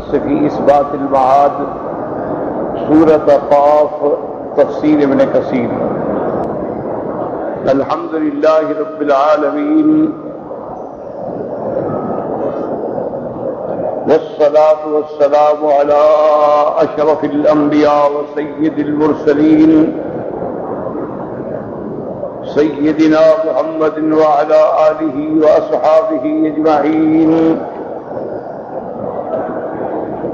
فی اثبات المعاد سورۃ قاف تفسیر ابن کثیر۔ الحمد للہ رب العالمین والصلاة والسلام علی اشرف الانبیاء وسید المرسلین سیدنا محمد وعلی آلہ واصحابہ اجمعین۔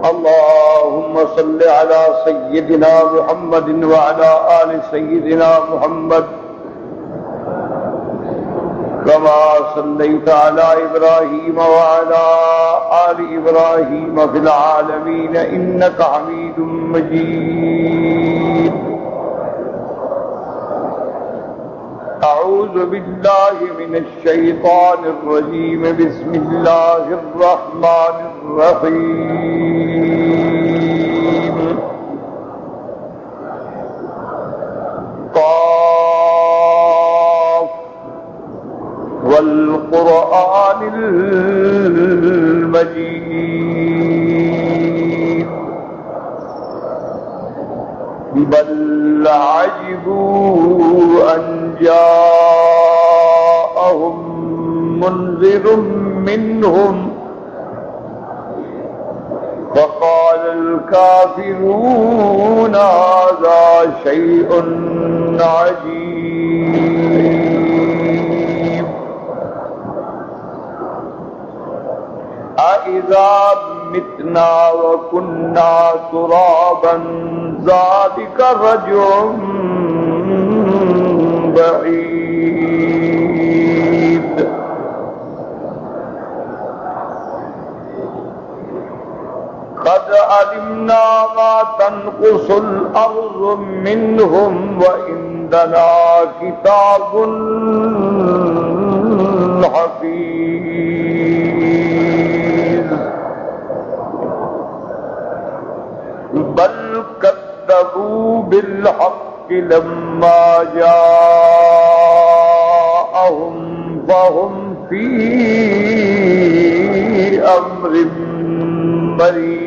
اللهم صل على سيدنا محمد وعلى آل سيدنا محمد كما صليت على إبراهيم وعلى آل إبراهيم في العالمين إنك حميد مجيد۔ أعوذ بالله من الشيطان الرجيم، بسم الله الرحمن الرحيم۔ قاف والقرآن المجيد، بل عجبوا أن جاءهم منذر منهم فقال الكافرون هذا شيء عجيب۔ أإذا متنا وكنا ترابا ذلك رجع بعيد۔ قد علمنا ما تنقص الأرض منهم وعندنا كتاب حفيظ۔ بل كذبوا بالحق لما جاءهم فهم في أمر مريج۔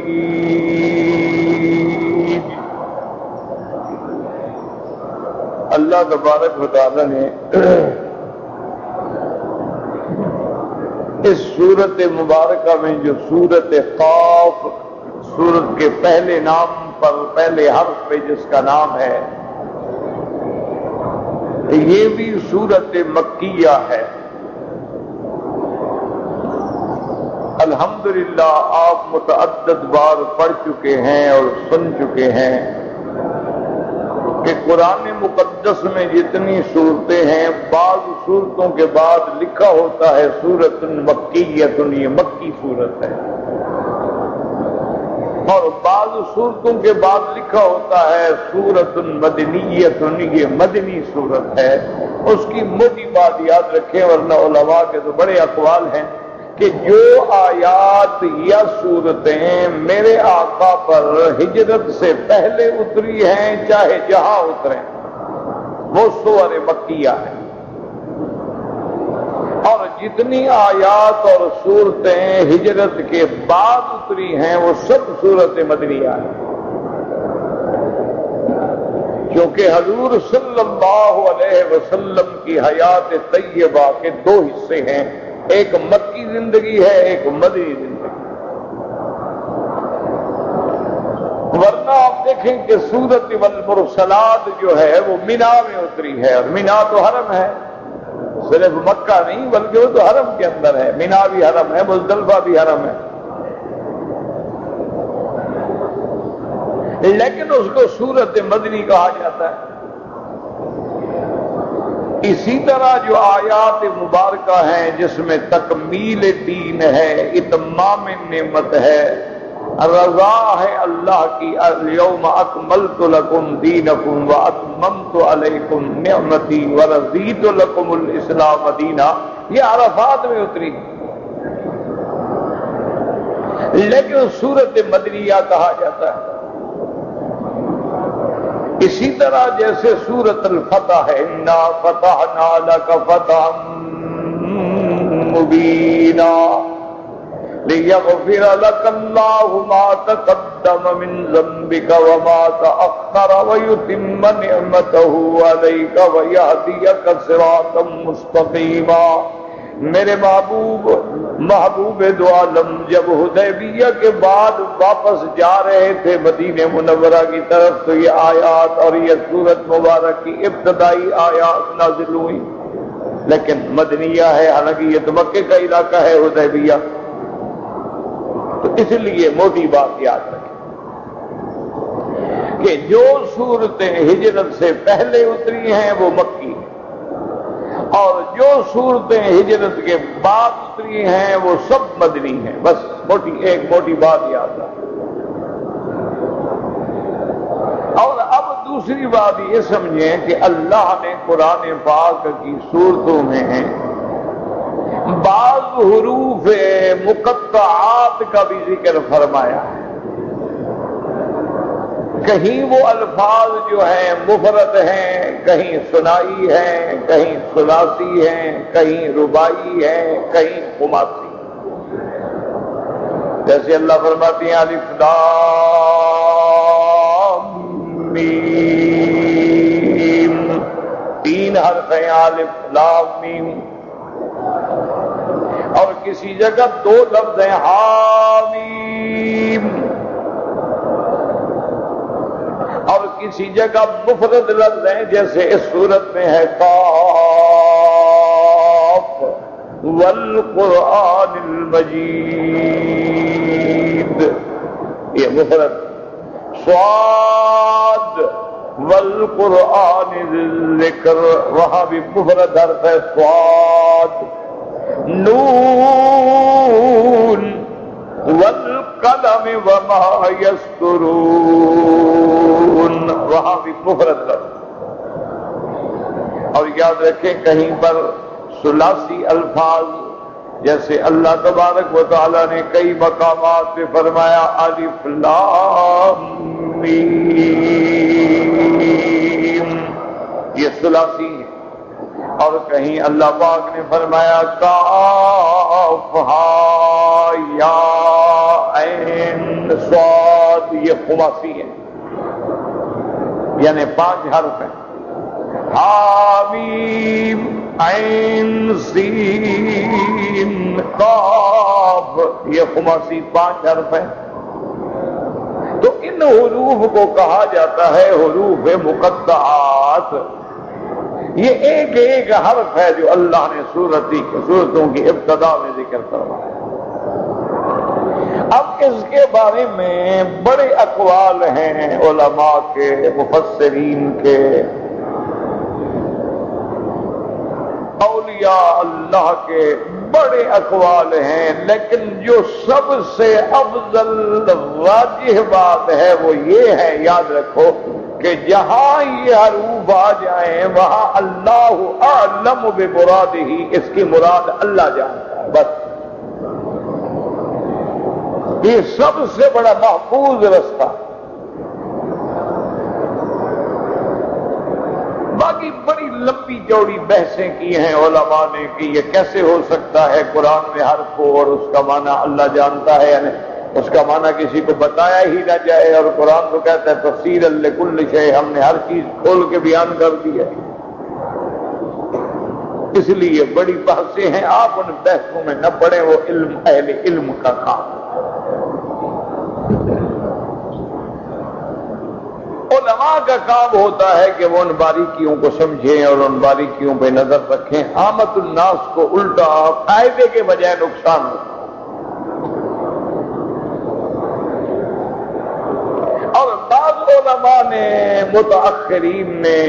اللہ تبارک و تعالی نے اس سورت مبارکہ میں جو سورت قاف، سورت کے پہلے نام پر، پہلے حرف پہ جس کا نام ہے، یہ بھی سورت مکیہ ہے۔ الحمدللہ آپ متعدد بار پڑھ چکے ہیں اور سن چکے ہیں کہ قرآن مقدس میں جتنی صورتیں ہیں، بعض صورتوں کے بعد لکھا ہوتا ہے سورۃ مکیہ، یہ مکی صورت ہے، اور بعض صورتوں کے بعد لکھا ہوتا ہے سورۃ مدنیہ، یہ مدنی صورت ہے۔ اس کی موٹی بات یاد رکھیں، ورنہ علماء کے تو بڑے اقوال ہیں کہ جو آیات یا صورتیں میرے آقا پر ہجرت سے پہلے اتری ہیں، چاہے جہاں اتریں، وہ سور مکیہ ہیں، اور جتنی آیات اور صورتیں ہجرت کے بعد اتری ہیں وہ سب صورت مدنیہ ہیں، کیونکہ حضور صلی اللہ علیہ وسلم کی حیات طیبہ کے دو حصے ہیں، ایک مکی زندگی ہے، ایک مدنی زندگی۔ ورنہ آپ دیکھیں کہ سورۃ والمرسلات جو ہے وہ مینا میں اتری ہے، اور مینا تو حرم ہے، صرف مکہ نہیں بلکہ وہ تو حرم کے اندر ہے، مینا بھی حرم ہے، مزدلفہ بھی حرم ہے، لیکن اس کو سورۃ مدنی کہا جاتا ہے۔ اسی طرح جو آیات مبارکہ ہیں جس میں تکمیل دین ہے، اتمام نعمت ہے، رضا ہے اللہ کی، الیوم اکملت لکم دینکم واتممت علیکم نعمتی ورضیت لکم الاسلام دینا، یہ عرفات میں اتری، لیکن سورۃ مدنیہ کہا جاتا ہے۔ اسی طرح جیسے سورۃ الفتح ہے، انا فتحنا لک فتحا مبینا، لِيَغْفِرَ لَكَ اللَّهُ مَا تَقَدَّمَ مِنْ ذَنبِكَ وَمَا تَأَخَّرَ وَيُتِمَّ نِعْمَتَهُ عَلَيْكَ وَيَهْدِيَكَ صِرَاطًا مُسْتَقِيمًا۔ میرے محبوب دو عالم جب حدیبیہ کے بعد واپس جا رہے تھے مدینہ منورہ کی طرف تو یہ آیات اور یہ سورت مبارک کی ابتدائی آیات نازل ہوئی، لیکن مدنیہ ہے، حالانکہ یہ تو مکے کا علاقہ ہے حدیبیہ، تو اس لیے موٹی بات یاد رکھیں کہ جو صورتیں ہجرت سے پہلے اتری ہیں وہ مکی ہیں، اور جو صورتیں ہجرت کے بعد اتری ہیں وہ سب مدنی ہیں۔ بس ایک موٹی بات یاد رکھیں۔ اور اب دوسری بات یہ سمجھیں کہ اللہ نے قرآن پاک کی صورتوں میں بعض حروف مقطعات کا بھی ذکر فرمایا ہے۔ کہیں وہ الفاظ جو ہیں مفرد ہیں، کہیں ثنائی ہیں، کہیں ثلاثی ہیں، کہیں رباعی ہیں، کہیں خماسی۔ جیسے اللہ فرماتے ہیں الف لام میم، 3 حرف ہیں الف لام میم، اور کسی جگہ 2 لفظ ہیں حامیم، اور کسی جگہ مفرد لفظ ہیں جیسے اس صورت میں ہے قاف والقرآن المجید، یہ مفرد، صاد والقرآن الذکر، وہاں بھی مفرد حرف ہے صاد، نون والقلم وما یسطرون، وہاں بھی مفرد لفظ۔ اور یاد رکھیں کہیں پر ثلاثی الفاظ، جیسے اللہ تبارک و تعالی نے کئی مقامات پہ فرمایا الف لام میم، یہ ثلاثی ہے، اور کہیں اللہ پاک نے فرمایا کاف ہا یا عین صاد، یہ خماسی ہے، یعنی 5 حرف ہیں، حامیم عین سین قاف، یہ خماسی 5 حرف ہیں۔ تو ان حروف کو کہا جاتا ہے حروف مقطعات۔ یہ ایک ایک حرف ہے جو اللہ نے صورتوں کی ابتدا میں ذکر کروایا۔ اب اس کے بارے میں بڑے اقوال ہیں علماء کے، مفسرین کے، اولیاء اللہ کے بڑے اقوال ہیں، لیکن جو سب سے افضل واجح بات ہے وہ یہ ہے، یاد رکھو کہ جہاں یہ حروف آ جائیں وہاں اللہ اعلم بمرادہ، اس کی مراد اللہ جانتا ہے، بس یہ سب سے بڑا محفوظ رستہ۔ باقی بڑی لمبی چوڑی بحثیں کی ہیں علماء نے کہ یہ کیسے ہو سکتا ہے قرآن میں حرف ہو اور اس کا معنی اللہ جانتا ہے، یعنی اس کا معنی کسی کو بتایا ہی نہ جائے، اور قرآن تو کہتا ہے تفسیرا لکل شیء، ہم نے ہر چیز کھول کے بیان کر دی ہے۔ اس لیے بڑی بحثیں ہیں، آپ ان بحثوں میں نہ پڑیں، وہ علم اہل علم کا کام۔ علماء کا کام ہوتا ہے کہ وہ ان باریکیوں کو سمجھیں اور ان باریکیوں پہ نظر رکھیں۔ عامت الناس کو الٹا فائدے کے بجائے نقصان ہوتا ہے۔ اور بعض علماء نے متاخرین نے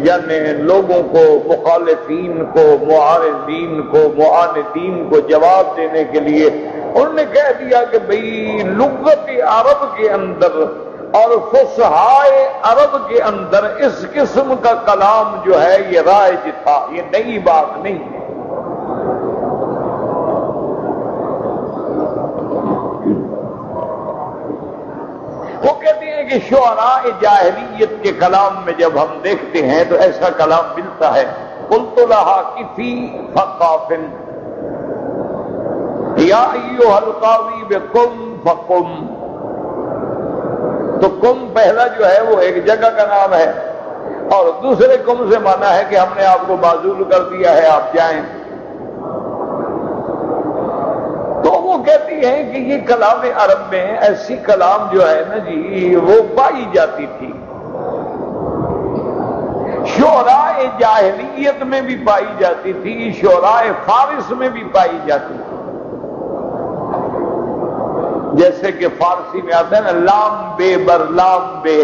یعنی لوگوں کو، مخالفین کو، معارضین کو، معاندین کو جواب دینے کے لیے انہوں نے کہہ دیا کہ بھئی لغت عرب کے اندر اور فصحائے عرب کے اندر اس قسم کا کلام جو ہے یہ رائج تھا، یہ نئی بات نہیں ہے۔ وہ کہتے ہیں کہ شعراء جاہلیت کے کلام میں جب ہم دیکھتے ہیں تو ایسا کلام ملتا ہے، قلت لها کفی فقاف یا ایھا القاوی بقم فقم، تو کم پہلا جو ہے وہ ایک جگہ کا نام ہے، اور دوسرے کم سے مانا ہے کہ ہم نے آپ کو معزول کر دیا ہے، آپ جائیں۔ تو وہ کہتی ہیں کہ یہ کلام عرب میں ایسی کلام جو ہے نا جی وہ پائی جاتی تھی، شعراء جاہلیت میں بھی پائی جاتی تھی، شعراء فارس میں بھی پائی جاتی تھی۔ جیسے کہ فارسی میں آتا ہے نا لام بے بر لام بے،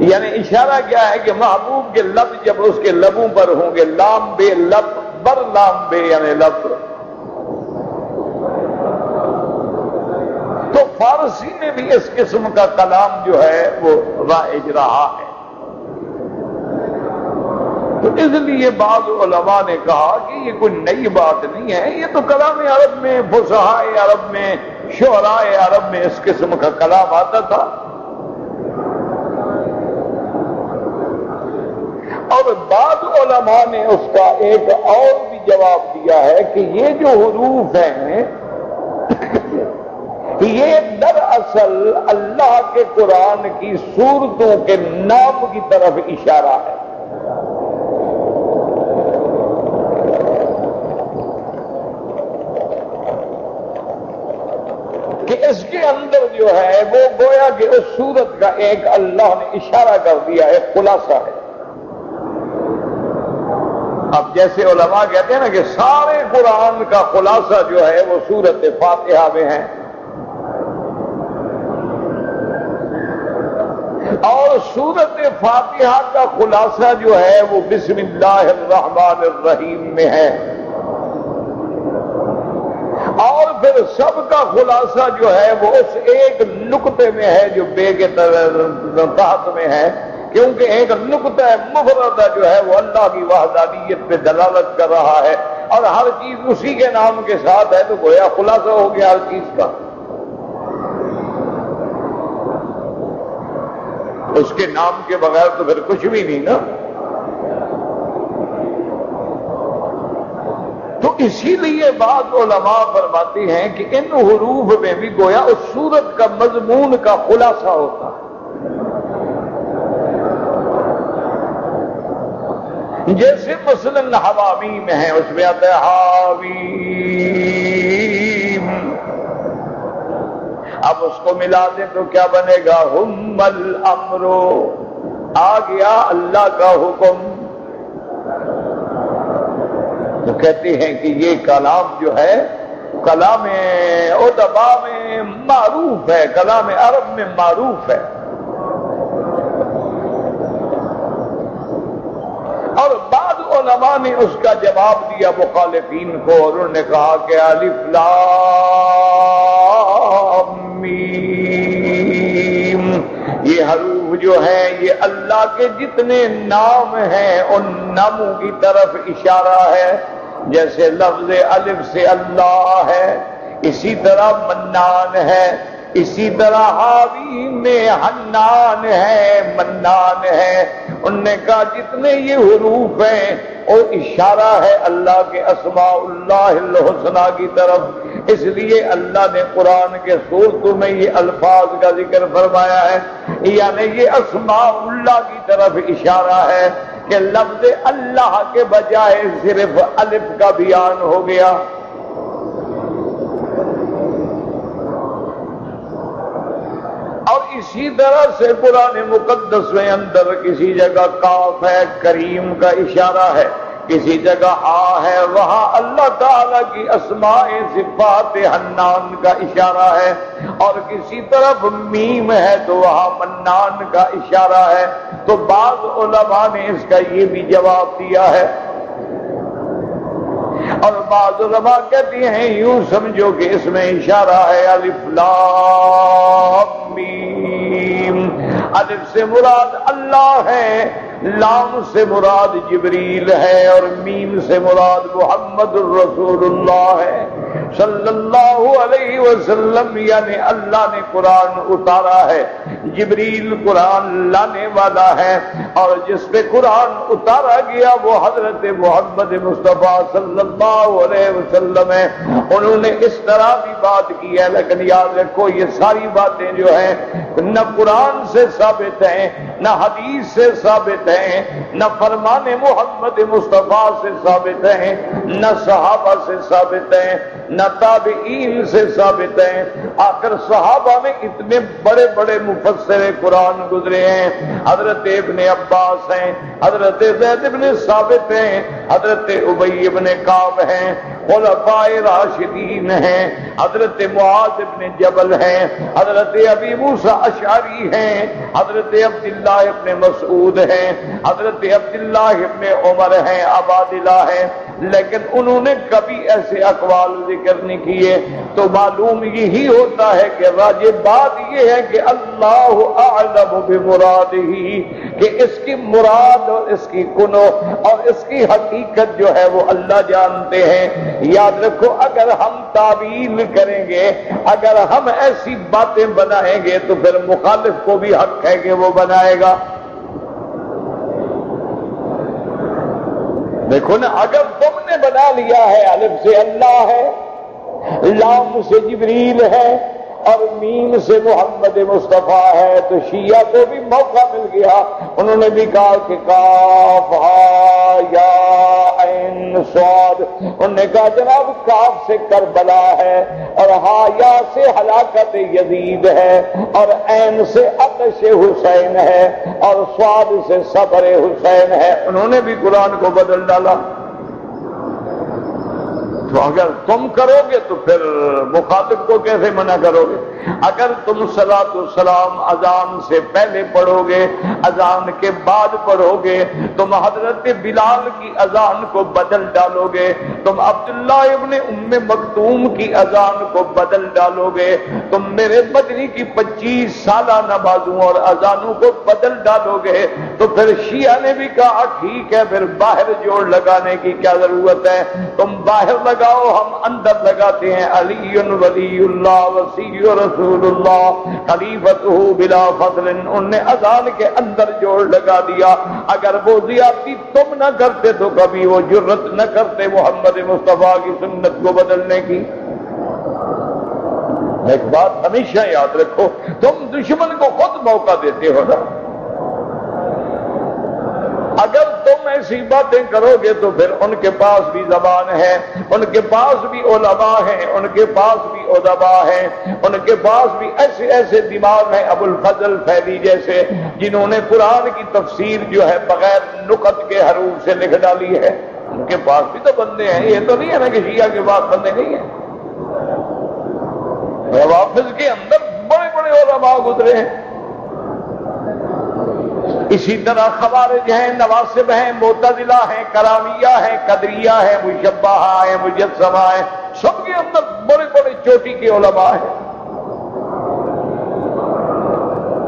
یعنی اشارہ کیا ہے کہ محبوب کے لب جب اس کے لبوں پر ہوں گے، لام بے لب بر لام بے یعنی لب، تو فارسی میں بھی اس قسم کا کلام جو ہے وہ رائج رہا ہے۔ تو اس لیے بعض علماء نے کہا کہ یہ کوئی نئی بات نہیں ہے، یہ تو کلام عرب میں، فصحاء عرب میں، شعراء عرب میں اس قسم کا کلام آتا تھا۔ اور بعض علماء نے اس کا ایک اور بھی جواب دیا ہے کہ یہ جو حروف ہیں یہ دراصل اللہ کے قرآن کی سورتوں کے نام کی طرف اشارہ ہے۔ کہ اس کے اندر جو ہے وہ گویا کہ اس سورت کا ایک اللہ نے اشارہ کر دیا ہے، خلاصہ ہے۔ اب جیسے علماء کہتے ہیں نا کہ سارے قرآن کا خلاصہ جو ہے وہ سورت فاتحہ میں ہے، اور سورت فاتحہ کا خلاصہ جو ہے وہ بسم اللہ الرحمن الرحیم میں ہے، اور پھر سب کا خلاصہ جو ہے وہ اس ایک نقطے میں ہے جو بے کے تحت میں ہے، کیونکہ ایک نقطہ مفردہ جو ہے وہ اللہ کی وحدانیت پہ دلالت کر رہا ہے، اور ہر چیز اسی کے نام کے ساتھ ہے، تو گویا خلاصہ ہو گیا ہر چیز کا۔ اس کے نام کے بغیر تو پھر کچھ بھی نہیں نا۔ تو اسی لیے بعض علماء فرماتے ہیں کہ ان حروف میں بھی گویا اس سورت کا مضمون کا خلاصہ ہوتا ہے۔ جیسے مثلا حوامیم ہے، اس میں آتا ہے حاویم، اب اس کو ملا دیں تو کیا بنے گا؟ ہم الامر، آ گیا اللہ کا حکم۔ تو کہتے ہیں کہ یہ کلام جو ہے کلام ادبا میں معروف ہے، کلام عرب میں معروف ہے۔ اور بعض علماء نے اس کا جواب دیا مخالفین کو، اور انہوں نے کہا کہ الف لام میم، یہ حروف جو ہیں یہ اللہ کے جتنے نام ہیں ان ناموں کی طرف اشارہ ہے۔ جیسے لفظ الف سے اللہ ہے، اسی طرح منان ہے، اسی طرح حاویم میں حنان ہے، منان ہے۔ انہوں نے کہا جتنے یہ حروف ہیں وہ اشارہ ہے اللہ کے اسماء اللہ الحسنہ کی طرف، اس لیے اللہ نے قرآن کے سورتوں میں یہ الفاظ کا ذکر فرمایا ہے، یعنی یہ اسماء اللہ کی طرف اشارہ ہے کہ لفظ اللہ کے بجائے صرف الف کا بیان ہو گیا۔ اور اسی طرح سے قرآن مقدس میں اندر کسی جگہ کاف ہے، کریم کا اشارہ ہے، کسی جگہ ہے وہاں اللہ تعالی کی اسماء صفات حنان کا اشارہ ہے، اور کسی طرف میم ہے تو وہاں منان کا اشارہ ہے۔ تو بعض علماء نے اس کا یہ بھی جواب دیا ہے، اور بعض علماء کہتے ہیں یوں سمجھو کہ اس میں اشارہ ہے الف لام میم، الف سے مراد اللہ ہے، لام سے مراد جبریل ہے اور میم سے مراد محمد الرسول اللہ ہے صلی اللہ علیہ وسلم، یعنی اللہ نے قرآن اتارا ہے، جبریل قرآن لانے والا ہے، اور جس پہ قرآن اتارا گیا وہ حضرت محمد مصطفیٰ صلی اللہ علیہ وسلم ہے۔ انہوں نے اس طرح بھی بات کی ہے، لیکن یاد رکھو یہ ساری باتیں جو ہیں نہ قرآن سے ثابت ہیں، نہ حدیث سے ثابت ہیں، نہ فرمان محمد مصطفیٰ سے ثابت ہیں، نہ صحابہ سے ثابت ہیں، نہ تابعین سے ثابت ہیں۔ آخر صحابہ میں اتنے بڑے بڑے مفسر قرآن گزرے ہیں، حضرت ابن عباس ہیں، حضرت زید بن ثابت ہیں، حضرت ابی بن کعب ہیں، خلفاء راشدین ہیں، حضرت معاذ بن جبل ہیں، حضرت ابی موسیٰ اشعری ہیں، حضرت عبداللہ ابن مسعود ہیں، حضرت عبداللہ ابن عمر ہیں، عبادلہ ہیں، لیکن انہوں نے کبھی ایسے اقوال ذکر نہیں کیے۔ تو معلوم یہی ہوتا ہے کہ راجع بات یہ ہے کہ اللہ اعلم بمرادہ، کہ اس کی مراد اور اس کی کنو اور اس کی حقیقت جو ہے وہ اللہ جانتے ہیں۔ یاد رکھو اگر ہم تعویل کریں گے، اگر ہم ایسی باتیں بنائیں گے تو پھر مخالف کو بھی حق ہے کہ وہ بنائے گا۔ دیکھو نا، اگر تم نے بنا لیا ہے الف سے اللہ ہے، لام سے جبریل ہے اور میم سے محمد مصطفیٰ ہے، تو شیعہ کو بھی موقع مل گیا، انہوں نے بھی کہا کہ کاف ہا یا عین صاد، انہوں نے کہا جناب کاف سے کربلا ہے اور ہا یا سے ہلاکت یزید ہے اور عین سے عطش حسین ہے اور صاد سے صبر حسین ہے، انہوں نے بھی قرآن کو بدل ڈالا۔ تو اگر تم کرو گے تو پھر مخاطب کو کیسے منع کرو گے؟ اگر تم صلاۃ والسلام اذان سے پہلے پڑھو گے، اذان کے بعد پڑھو گے، تم حضرت بلال کی اذان کو بدل ڈالو گے، تم عبداللہ ابن ام مکتوم کی اذان کو بدل ڈالو گے، تم میرے مدنی کی 25 سالہ نمازوں اور اذانوں کو بدل ڈالو گے، تو پھر شیعہ نے بھی کہا ٹھیک ہے، پھر باہر جوڑ لگانے کی کیا ضرورت ہے؟ تم باہر لگاؤ، ہم اندر لگاتے ہیں۔ علی ولی اللہ وصی رسول اللہ خلیفتہ بلا فضل، ان نے اذان کے اندر جوڑ لگا دیا۔ اگر وہ زیادتی تم نہ کرتے تو کبھی وہ جرت نہ کرتے محمد مصطفیٰ کی سنت کو بدلنے کی۔ ایک بات ہمیشہ یاد رکھو، تم دشمن کو خود موقع دیتے ہو نا۔ اگر تم ایسی باتیں کرو گے تو پھر ان کے پاس بھی زبان ہے، ان کے پاس بھی علماء ہیں، ان کے پاس بھی ادباء ہیں، ان کے پاس بھی ایسے ایسے دماغ ہیں، ابو الفضل فیضی جیسے، جنہوں نے قرآن کی تفسیر جو ہے بغیر نقط کے حروف سے لکھ ڈالی ہے۔ ان کے پاس بھی تو بندے ہیں، یہ تو نہیں ہے نا کہ شیعہ کے پاس بندے نہیں ہیں۔ روافض کے اندر بڑے بڑے علماء گزرے ہیں، اسی طرح خوارج ہیں، نواصب ہیں، معتزلہ ہیں، کرامیہ ہیں، قدریہ ہیں، مشبہہ ہیں، مجسمہ ہیں، سب کے اندر بڑے بڑے چوٹی کے علماء ہیں۔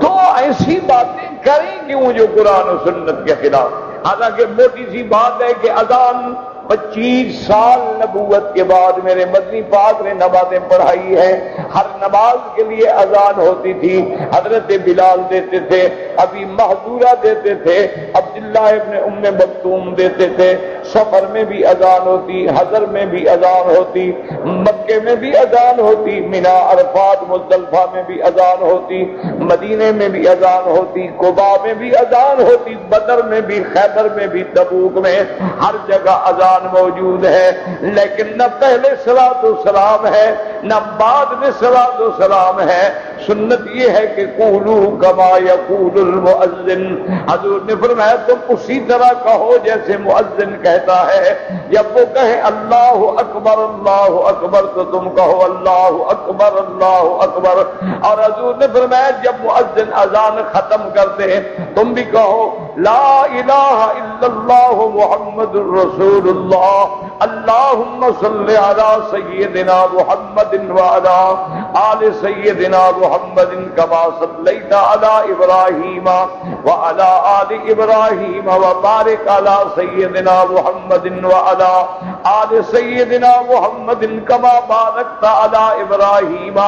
تو ایسی باتیں کریں کیوں جو قرآن و سنت کے خلاف؟ حالانکہ موٹی سی بات ہے کہ اذان 25 سال نبوت کے بعد میرے مدنی پاک نے نمازیں پڑھائی ہیں، ہر نماز کے لیے اذان ہوتی تھی، حضرت بلال دیتے تھے، ابھی محذورہ دیتے تھے، عبداللہ ابن ام مکتوم دیتے تھے، سفر میں بھی اذان ہوتی، حضر میں بھی اذان ہوتی، مکے میں بھی اذان ہوتی، مینا عرفات مزدلفہ میں بھی اذان ہوتی، مدینے میں بھی اذان ہوتی، قباء میں بھی اذان ہوتی، بدر میں بھی، خیبر میں بھی، تبوک میں، ہر جگہ اذان موجود ہے، لیکن نہ پہلے صلاۃ و سلام ہے نہ بعد میں صلاۃ و سلام ہے۔ سنت یہ ہے کہ قولوا کما یقول المؤذن، حضور نے فرمایا تم اسی طرح کہو جیسے مؤذن کہتا ہے، جب وہ کہے اللہ اکبر تو تم کہو اللہ اکبر، اور حضور نے فرمایا جب مؤذن اذان ختم کر دے تم بھی کہو لا الہ الا اللہ محمد الرسول اللہ اللہم صل علی سیدنا محمد وعلی آل سیدنا محمد کما صلیت علی ابراہیم وعلی آل ابراہیم وبارک علی سیدنا محمد وعلی آل سیدنا محمد کما بارکت علی ابراہیم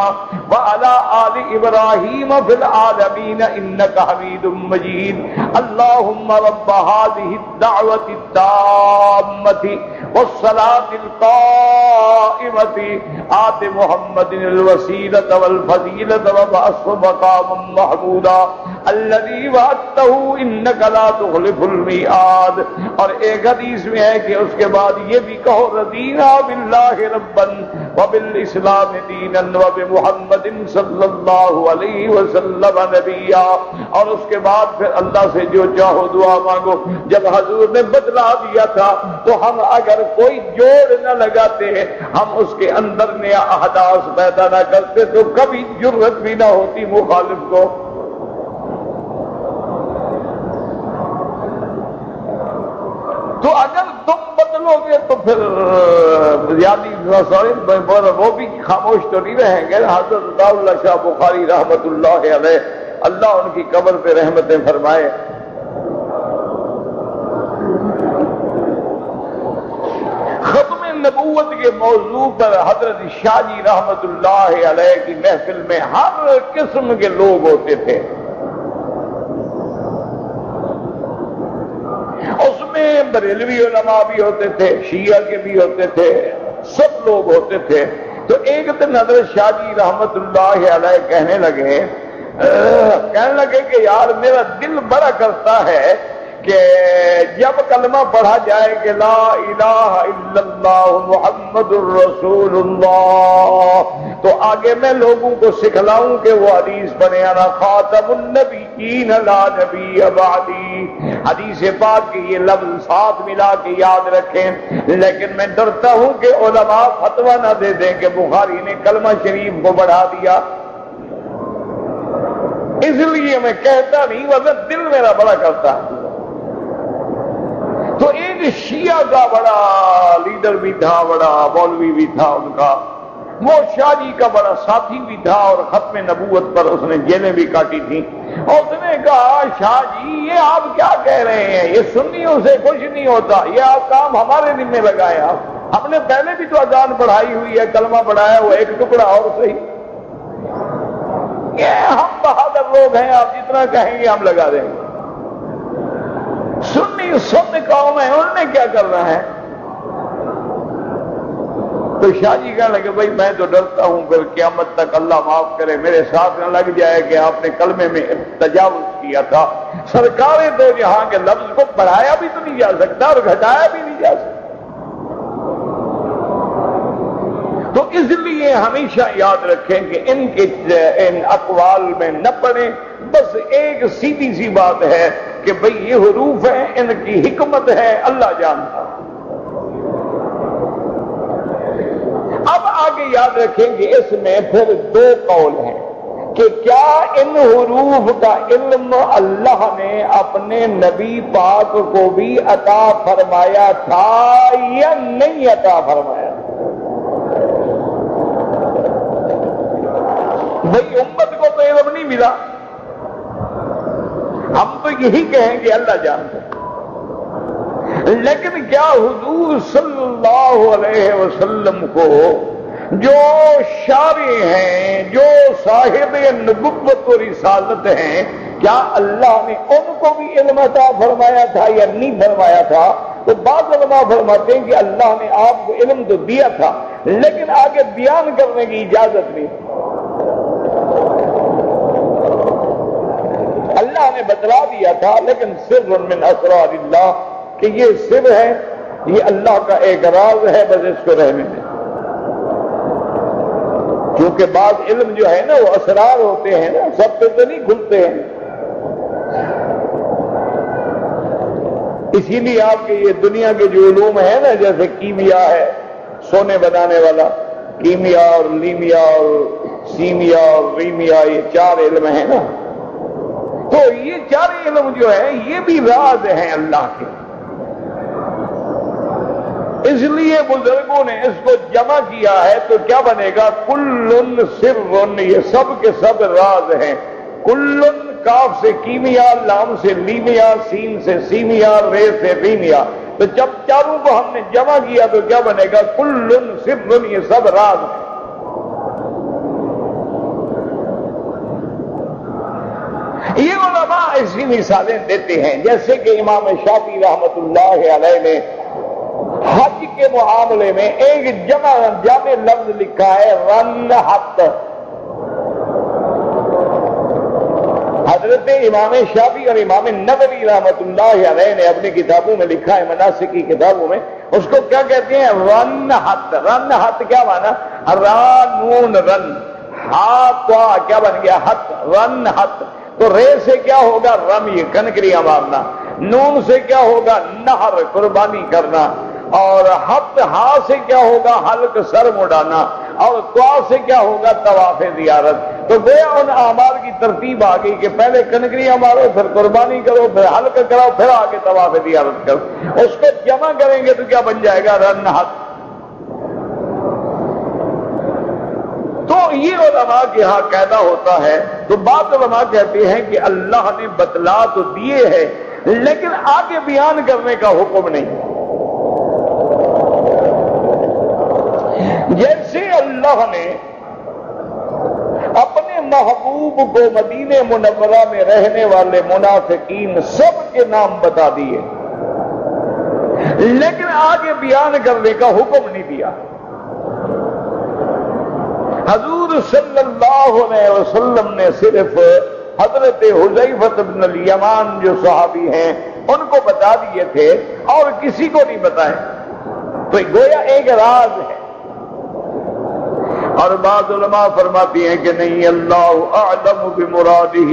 وعلی آل ابراہیم فی العالمین انک حمید مجید اللہم رب هذه الدعوة التامة والصلاة القائمة آت محمد الوسيلة والفضيلة وبعثه مقاما محمودا الذي وعدته انك لا تخلف الميعاد. اور ایک حدیث میں ہے کہ اس کے بعد یہ بھی کہو رضینا باللہ ربا وبالاسلام دینا وبمحمد صلی اللہ علیہ وسلم نبیا. اور اس کے بعد پھر اللہ سے جو چاہو دعا مانگو. جب حضور نے بتلا دیا تھا تو ہم اگر کوئی جوڑ نہ لگاتے ہم اس کے اندر نیا احداث پیدا نہ کرتے تو کبھی جرأت بھی نہ ہوتی مخالف کو. تو اگر تم بدلو گے تو پھر وہ بھی خاموش تو نہیں رہیں گے. حضرت اللہ شاہ بخاری رحمت اللہ علیہ اللہ ان کی قبر پہ رحمتیں فرمائے. ختم نبوت کے موضوع پر حضرت شاہ جی رحمت اللہ علیہ کی محفل میں ہر قسم کے لوگ ہوتے تھے. اس میں بریلوی علماء بھی ہوتے تھے, شیعہ کے بھی ہوتے تھے, سب لوگ ہوتے تھے. تو ایک دن حضرت شاہ جی رحمت اللہ علیہ کہنے لگے کہ یار میرا دل بڑا کرتا ہے کہ جب کلمہ پڑھا جائے کہ لا الہ الا اللہ محمد الرسول اللہ تو آگے میں لوگوں کو سکھلاؤں کہ وہ حدیث بنے انا خاتم النبیین لا نبی بعدی. حدیث پاک کے یہ لفظ ساتھ ملا کے یاد رکھیں. لیکن میں ڈرتا ہوں کہ علماء فتویٰ نہ دے دیں کہ بخاری نے کلمہ شریف کو بڑھا دیا. اس لیے میں کہتا نہیں ورنہ دل میرا بڑا کرتا. تو ایک شیعہ کا بڑا لیڈر بھی تھا, بڑا مولوی بھی تھا ان کا, وہ شاہ جی کا بڑا ساتھی بھی تھا اور ختم نبوت پر اس نے جیلیں بھی کاٹی تھی. اور اس نے کہا شاہ جی یہ آپ کیا کہہ رہے ہیں, یہ سنیوں سے کچھ نہیں ہوتا, یہ آپ کام ہمارے ذمہ لگائے. آپ ہم نے پہلے بھی تو اذان پڑھائی ہوئی ہے, کلمہ پڑھایا وہ ایک ٹکڑا اور صحیح. یہ ہم بہادر لوگ ہیں, آپ جتنا کہیں گے ہم لگا دیں گے. سنی قوم ہے, انہوں نے کیا کرنا ہے. تو شاہ جی کہنے لگے بھائی میں تو ڈرتا ہوں پھر قیامت تک اللہ معاف کرے میرے ساتھ نہ لگ جائے کہ آپ نے کلمے میں تجاوز کیا تھا. سرکار دو جہاں کے لفظ کو بڑھایا بھی تو نہیں جا سکتا اور گھٹایا بھی نہیں جا سکتا. تو اس لیے ہمیشہ یاد رکھیں کہ ان اقوال میں نہ پڑیں. بس ایک سیدھی سی بات ہے کہ بھئی یہ حروف ہیں, ان کی حکمت ہے, اللہ جانتا. اب آگے یاد رکھیں کہ اس میں پھر دو قول ہیں کہ کیا ان حروف کا علم اللہ نے اپنے نبی پاک کو بھی عطا فرمایا تھا یا نہیں عطا فرمایا. بھئی امت کو تو علم نہیں ملا, ہم تو یہی کہیں کہ اللہ جانتا. لیکن کیا حضور صلی اللہ علیہ وسلم کو جو شارع ہیں, جو صاحب نبوت و رسالت ہیں, کیا اللہ نے ان کو بھی علم عطا فرمایا تھا یا نہیں فرمایا تھا؟ تو بعض علماء فرماتے ہیں کہ اللہ نے آپ کو علم تو دیا تھا لیکن آگے بیان کرنے کی اجازت نہیں. اللہ نے بتلا دیا تھا لیکن سر من اسرار اللہ کہ یہ سر ہے, یہ اللہ کا ایک راز ہے, بس اس کو رہنے دیں. کیونکہ بعض علم جو ہے نا وہ اسرار ہوتے ہیں نا, سب پہ تو نہیں کھلتے ہیں. اسی لیے آپ کے یہ دنیا کے جو علوم ہیں نا, جیسے کیمیا ہے, سونے بنانے والا, کیمیا اور لیمیا اور سیمیا اور ریمیا, یہ چار علم ہیں نا, تو تو یہ چار علم جو ہے یہ بھی راز ہیں اللہ کے، اس لیے بزرگوں نے اس کو جمع کیا ہے تو کیا بنے گا؟ کل سر، یہ سب کے سب راز ہیں۔ کل کاف سے کیمیا، لام سے لیمیا، سین سے سیمیا، رے سے ریمیا، تو جب چاروں کو ہم نے جمع کیا تو کیا بنے گا؟ کل سر، یہ سب راز ہیں۔ یہ علماء ایسی مثالیں دیتے ہیں، جیسے کہ امام شافعی رحمت اللہ علیہ نے حج کے معاملے میں ایک جامع لفظ لکھا ہے، رنحت۔ حضرت امام شافعی اور امام نووی رحمت اللہ علیہ نے اپنی کتابوں میں لکھا ہے، مناسک کی کتابوں میں، اس کو کیا کہتے ہیں؟ رنحت۔ رنحت کیا مانا؟ را نون رن، ہا تو کیا بن گیا؟ ہت، رنحت۔ تو رے سے کیا ہوگا؟ رمی، کنکریاں مارنا۔ نون سے کیا ہوگا؟ نہر، قربانی کرنا۔ اور ہت، ہا سے کیا ہوگا؟ حلق، سر مڑانا۔ اور طوا سے کیا ہوگا؟ طواف زیارت۔ تو گویا ان اعمال کی ترتیب آ گئی کہ پہلے کنکریاں مارو، پھر قربانی کرو، پھر حلق کرو، پھر آگے طواف زیارت کرو۔ اس کو جمع کریں گے تو کیا بن جائے گا؟ رنحت۔ تو یہ علماء کے ہاں قاعدہ ہوتا ہے۔ تو بعض علماء کہتے ہیں کہ اللہ نے بتلا تو دیے ہیں لیکن آگے بیان کرنے کا حکم نہیں۔ جیسے اللہ نے اپنے محبوب کو مدینہ منورہ میں رہنے والے منافقین سب کے نام بتا دیے لیکن آگے بیان کرنے کا حکم نہیں دیا۔ حضور صلی اللہ علیہ وسلم نے صرف حضرت حذیفہ بن الیمان جو صحابی ہیں ان کو بتا دیے تھے اور کسی کو نہیں بتائے، تو گویا ایک راز ہے۔ اور بعض علماء فرماتی ہیں کہ نہیں، اللہ اعلم بمرادہ،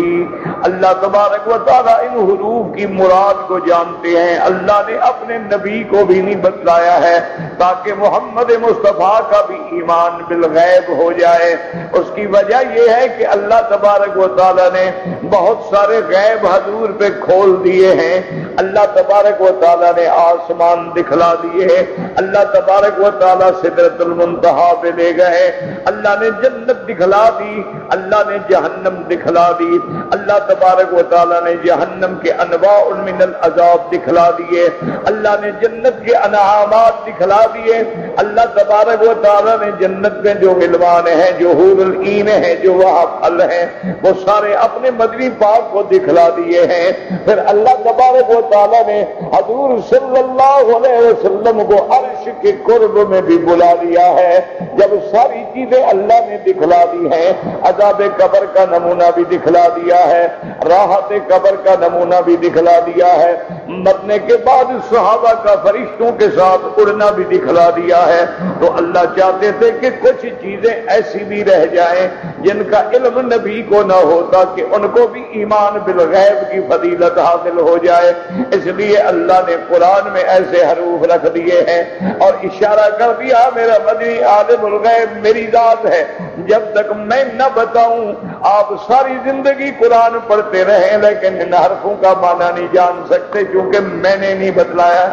اللہ تبارک و تعالیٰ ان حروف کی مراد کو جانتے ہیں۔ اللہ نے اپنے نبی کو بھی نہیں بتلایا ہے تاکہ محمد مصطفیٰ کا بھی ایمان بالغیب ہو جائے۔ اس کی وجہ یہ ہے کہ اللہ تبارک و تعالیٰ نے بہت سارے غیب حضور پہ کھول دیے ہیں۔ اللہ تبارک و تعالیٰ نے آسمان دکھلا دیے ہیں، اللہ تبارک و تعالیٰ سدرۃ المنتہا پہ لے گئے، اللہ نے جنت دکھلا دی، اللہ نے جہنم دکھلا دی، اللہ تبارک و تعالیٰ نے جہنم کے انواع من العذاب دکھلا دیے، اللہ نے جنت کے انعامات دکھلا دیے، اللہ تبارک و تعالیٰ نے جنت میں جو غلمان ہیں، جو حور العین ہیں، جو وہاں پھل ہیں، وہ سارے اپنے مدنی پاک کو دکھلا دیے ہیں۔ پھر اللہ تبارک و تعالیٰ نے حضور صلی اللہ علیہ وسلم کو عرش کے قرب میں بھی بلا لیا ہے۔ جب ساری چیزیں اللہ نے دکھلا دی ہیں، عذاب قبر کا نمونہ بھی دکھلا دیا ہے، راحت قبر کا نمونہ بھی دکھلا دیا ہے، مرنے کے بعد صحابہ کا فرشتوں کے ساتھ اڑنا بھی دکھلا دیا ہے۔ تو اللہ چاہتے تھے کہ کچھ چیزیں ایسی بھی رہ جائیں جن کا علم نبی کو نہ ہوتا کہ ان کو بھی ایمان بالغیب کی فضیلت حاصل ہو جائے، اس لیے اللہ نے قرآن میں ایسے حروف رکھ دیے ہیں اور اشارہ کر دیا میرا مدنی عالم الغیب میری ذات ہے، جب تک میں نہ بتاؤں آپ ساری زندگی قرآن پڑھتے رہیں لیکن ان حرفوں کا معنی نہیں جان سکتے کیونکہ میں نے نہیں بتلایا۔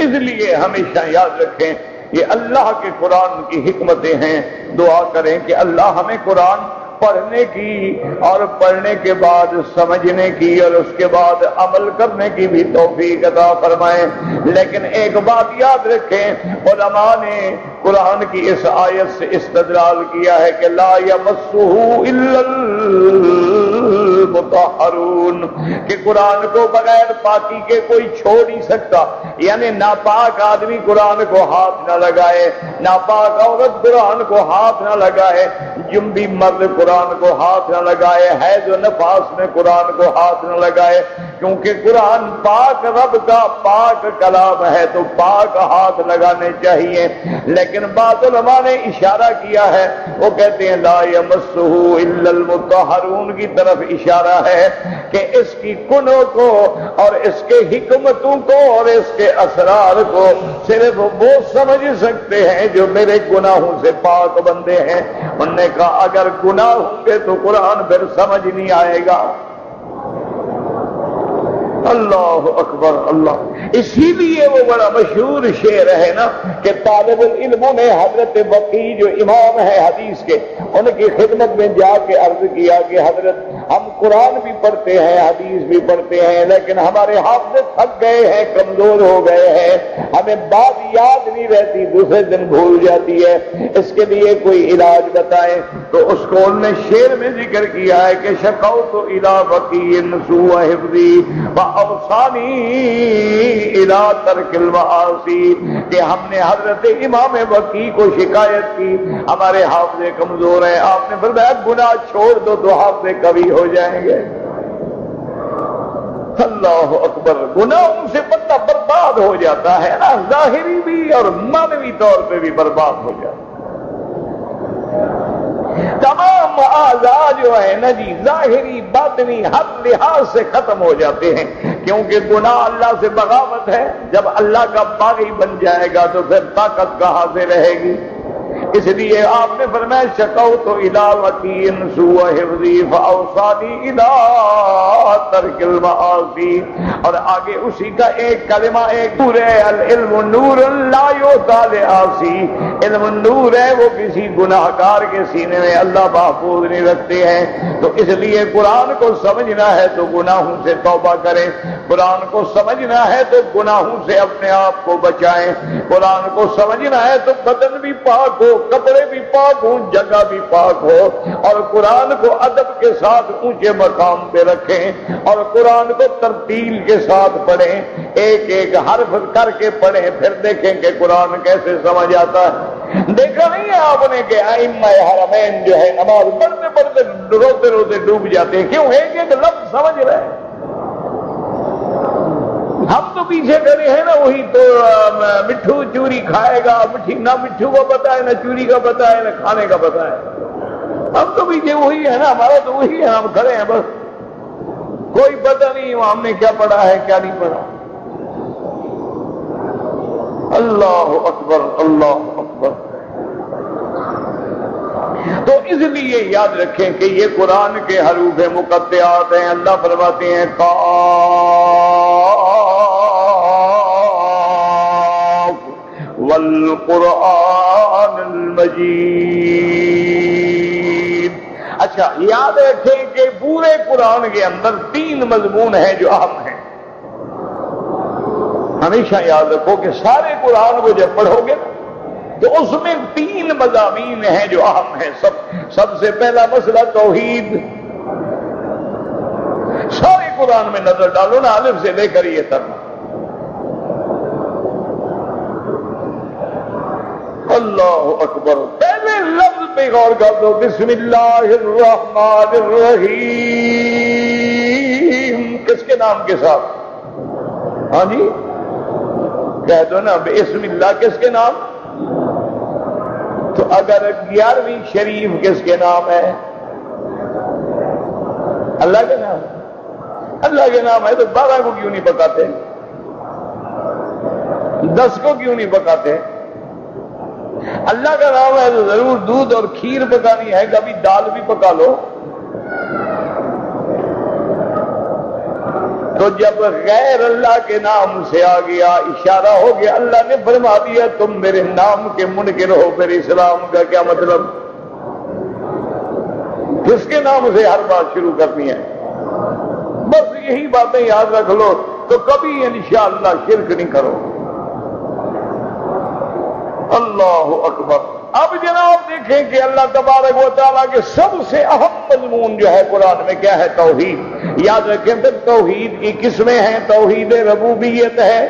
اس لیے ہمیشہ یاد رکھیں یہ اللہ کے قرآن کی حکمتیں ہیں۔ دعا کریں کہ اللہ ہمیں قرآن پڑھنے کی اور پڑھنے کے بعد سمجھنے کی اور اس کے بعد عمل کرنے کی بھی توفیق عطا فرمائے۔ لیکن ایک بات یاد رکھیں، علماء نے قرآن کی اس آیت سے استدلال کیا ہے کہ لا یمسہ الا المطہرون، کہ قرآن کو بغیر پاکی کے کوئی چھوڑ نہیں سکتا، یعنی ناپاک آدمی قرآن کو ہاتھ نہ لگائے، ناپاک عورت قرآن کو ہاتھ نہ لگائے، جنبی مرد قرآن کو ہاتھ نہ لگائے، حیض و نفاس میں قرآن کو ہاتھ نہ لگائے، کیونکہ قرآن پاک رب کا پاک کلام ہے تو پاک ہاتھ لگانے چاہیے۔ لیکن بعض علماء نے اشارہ کیا ہے، وہ کہتے ہیں لا یمسہ الا المطہرون کی طرف اشارہ ہے کہ اس کی کنوں کو اور اس کے حکمتوں کو اور اس کے اسرار کو صرف وہ سمجھ سکتے ہیں جو میرے گناہوں سے پاک بندے ہیں۔ انہوں نے کہا اگر گناہ ہوں گے تو قرآن پھر سمجھ نہیں آئے گا۔ اللہ اکبر اللہ۔ اسی لیے وہ بڑا مشہور شعر ہے نا کہ طالب العلموں نے حضرت وقی جو امام ہے حدیث کے، ان کی خدمت میں جا کے عرض کیا کہ حضرت ہم قرآن بھی پڑھتے ہیں حدیث بھی پڑھتے ہیں لیکن ہمارے حافظ تھک گئے ہیں، کمزور ہو گئے ہیں، ہمیں بات یاد نہیں رہتی، دوسرے دن بھول جاتی ہے، اس کے لیے کوئی علاج بتائیں۔ تو اس کو انہوں نے شعر میں ذکر کیا ہے کہ شکوت الی وقی سوء حفظی اوصانی الی ترک المعاصی، کہ ہم نے حضرت امام وقی کو شکایت کی ہمارے حافظ کمزور ہیں، آپ نے فرمایا گناہ چھوڑ دو تو حافظ کبھی ہو جائیں گے۔ اللہ اکبر۔ گناہوں سے بندہ برباد ہو جاتا ہے نا، ظاہری بھی اور معنوی طور پہ بھی برباد ہو جاتا ہے۔ تمام اعضاء جو ہے نا جی، ظاہری باطنی ہر لحاظ سے ختم ہو جاتے ہیں، کیونکہ گناہ اللہ سے بغاوت ہے۔ جب اللہ کا باغی بن جائے گا تو پھر طاقت کہاں سے رہے گی؟ اس لیے آپ نے فرمایا شکوت الی وقی سوء حفظی فاوصانی الی ترک المعاصی، اور آگے اسی کا ایک کلمہ ایک نور ہے، العلم نور لا یؤتی لعاصی، علم نور ہے وہ کسی گناہگار کے سینے میں اللہ محفوظ نہیں رکھتے ہیں۔ تو اس لیے قرآن کو سمجھنا ہے تو گناہوں سے توبہ کریں، قرآن کو سمجھنا ہے تو گناہوں سے اپنے آپ کو بچائیں، قرآن کو سمجھنا ہے تو بدن بھی پاک ہو، کپڑے بھی پاک ہوں، جگہ بھی پاک ہو، اور قرآن کو ادب کے ساتھ اونچے مقام پہ رکھیں، اور قرآن کو ترتیل کے ساتھ پڑھیں، ایک ایک حرف کر کے پڑھیں، پھر دیکھیں کہ قرآن کیسے سمجھ آتا ہے۔ دیکھا نہیں ہے آپ نے کہ ائمہ حرمین جو ہے نماز پڑھتے پڑھتے روتے روتے ڈوب جاتے ہیں، کیوں؟ ایک ایک لفظ سمجھ رہے ہیں۔ ہم تو پیچھے کھڑے ہیں نا، وہی تو مٹھو چوری کھائے گا، نہ مٹھو کا پتہ ہے نہ چوری کا پتہ ہے نہ کھانے کا پتہ ہے، ہم تو پیچھے وہی ہے نا، ہمارا تو وہی ہے، ہم کھڑے ہیں بس، کوئی پتہ نہیں ہم نے کیا پڑھا ہے کیا نہیں پڑھا۔ اللہ اکبر اللہ اکبر۔ تو اس لیے یاد رکھیں کہ یہ قرآن کے حروف مقطعات ہیں۔ اللہ فرماتے ہیں والقرآن المجید۔ اچھا یاد رکھیں کہ پورے قرآن کے اندر 3 مضمون ہیں جو اہم ہیں۔ ہمیشہ یاد رکھو کہ سارے قرآن کو جب پڑھو گے تو اس میں 3 مضامین ہیں جو اہم ہیں۔ سب سے پہلا مسئلہ توحید۔ سارے قرآن میں نظر ڈالو نا، الف سے لے کر یہ تک۔ اللہ اکبر۔ پہلے لفظ پہ غور کر دو، بسم اللہ الرحمن الرحیم، کس کے نام کے ساتھ؟ ہاں جی کہہ دو نا، بسم اللہ کس کے نام؟ تو اگر 11ویں شریف کس کے نام ہے؟ اللہ کے نام۔ اللہ کے نام ہے تو 12 کو کیوں نہیں پکاتے؟ 10 کو کیوں نہیں پکاتے؟ اللہ کا نام ہے تو ضرور دودھ اور کھیر پکانی ہے، کبھی دال بھی پکا لو۔ تو جب غیر اللہ کے نام سے آ گیا، اشارہ ہو گیا، اللہ نے فرما دیا تم میرے نام کے منکر ہو، پھر اسلام کا کیا مطلب؟ کس کے نام سے ہر بات شروع کرنی ہے؟ بس یہی باتیں یاد رکھ لو تو کبھی انشاءاللہ شرک نہیں کرو۔ اللہ اکبر۔ اب جناب دیکھیں کہ اللہ تبارک و تعالیٰ کے سب سے اہم مضمون جو ہے قرآن میں کیا ہے؟ توحید۔ یاد رکھیں پھر توحید کی قسمیں ہیں، توحید ربوبیت ہے،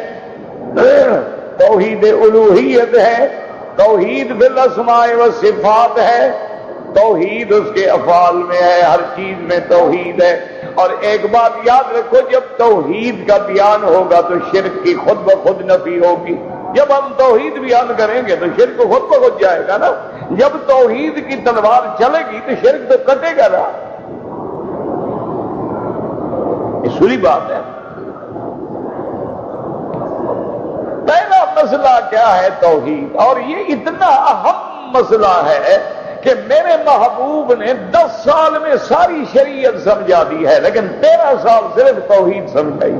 توحید الوہیت ہے، توحید بالاسماء والصفات ہے، توحید اس کے افعال میں ہے، ہر چیز میں توحید ہے۔ اور ایک بات یاد رکھو، جب توحید کا بیان ہوگا تو شرک کی خود بخود نفی ہوگی۔ جب ہم توحید بیان کریں گے تو شرک خود بخود جائے گا نا۔ جب توحید کی تلوار چلے گی تو شرک تو کٹے گا نا۔ اصولی بات ہے۔ مسئلہ کیا ہے؟ توحید. اور یہ اتنا اہم مسئلہ ہے کہ میرے محبوب نے 10 سال میں ساری شریعت سمجھا دی ہے، لیکن 13 سال صرف توحید سمجھائی.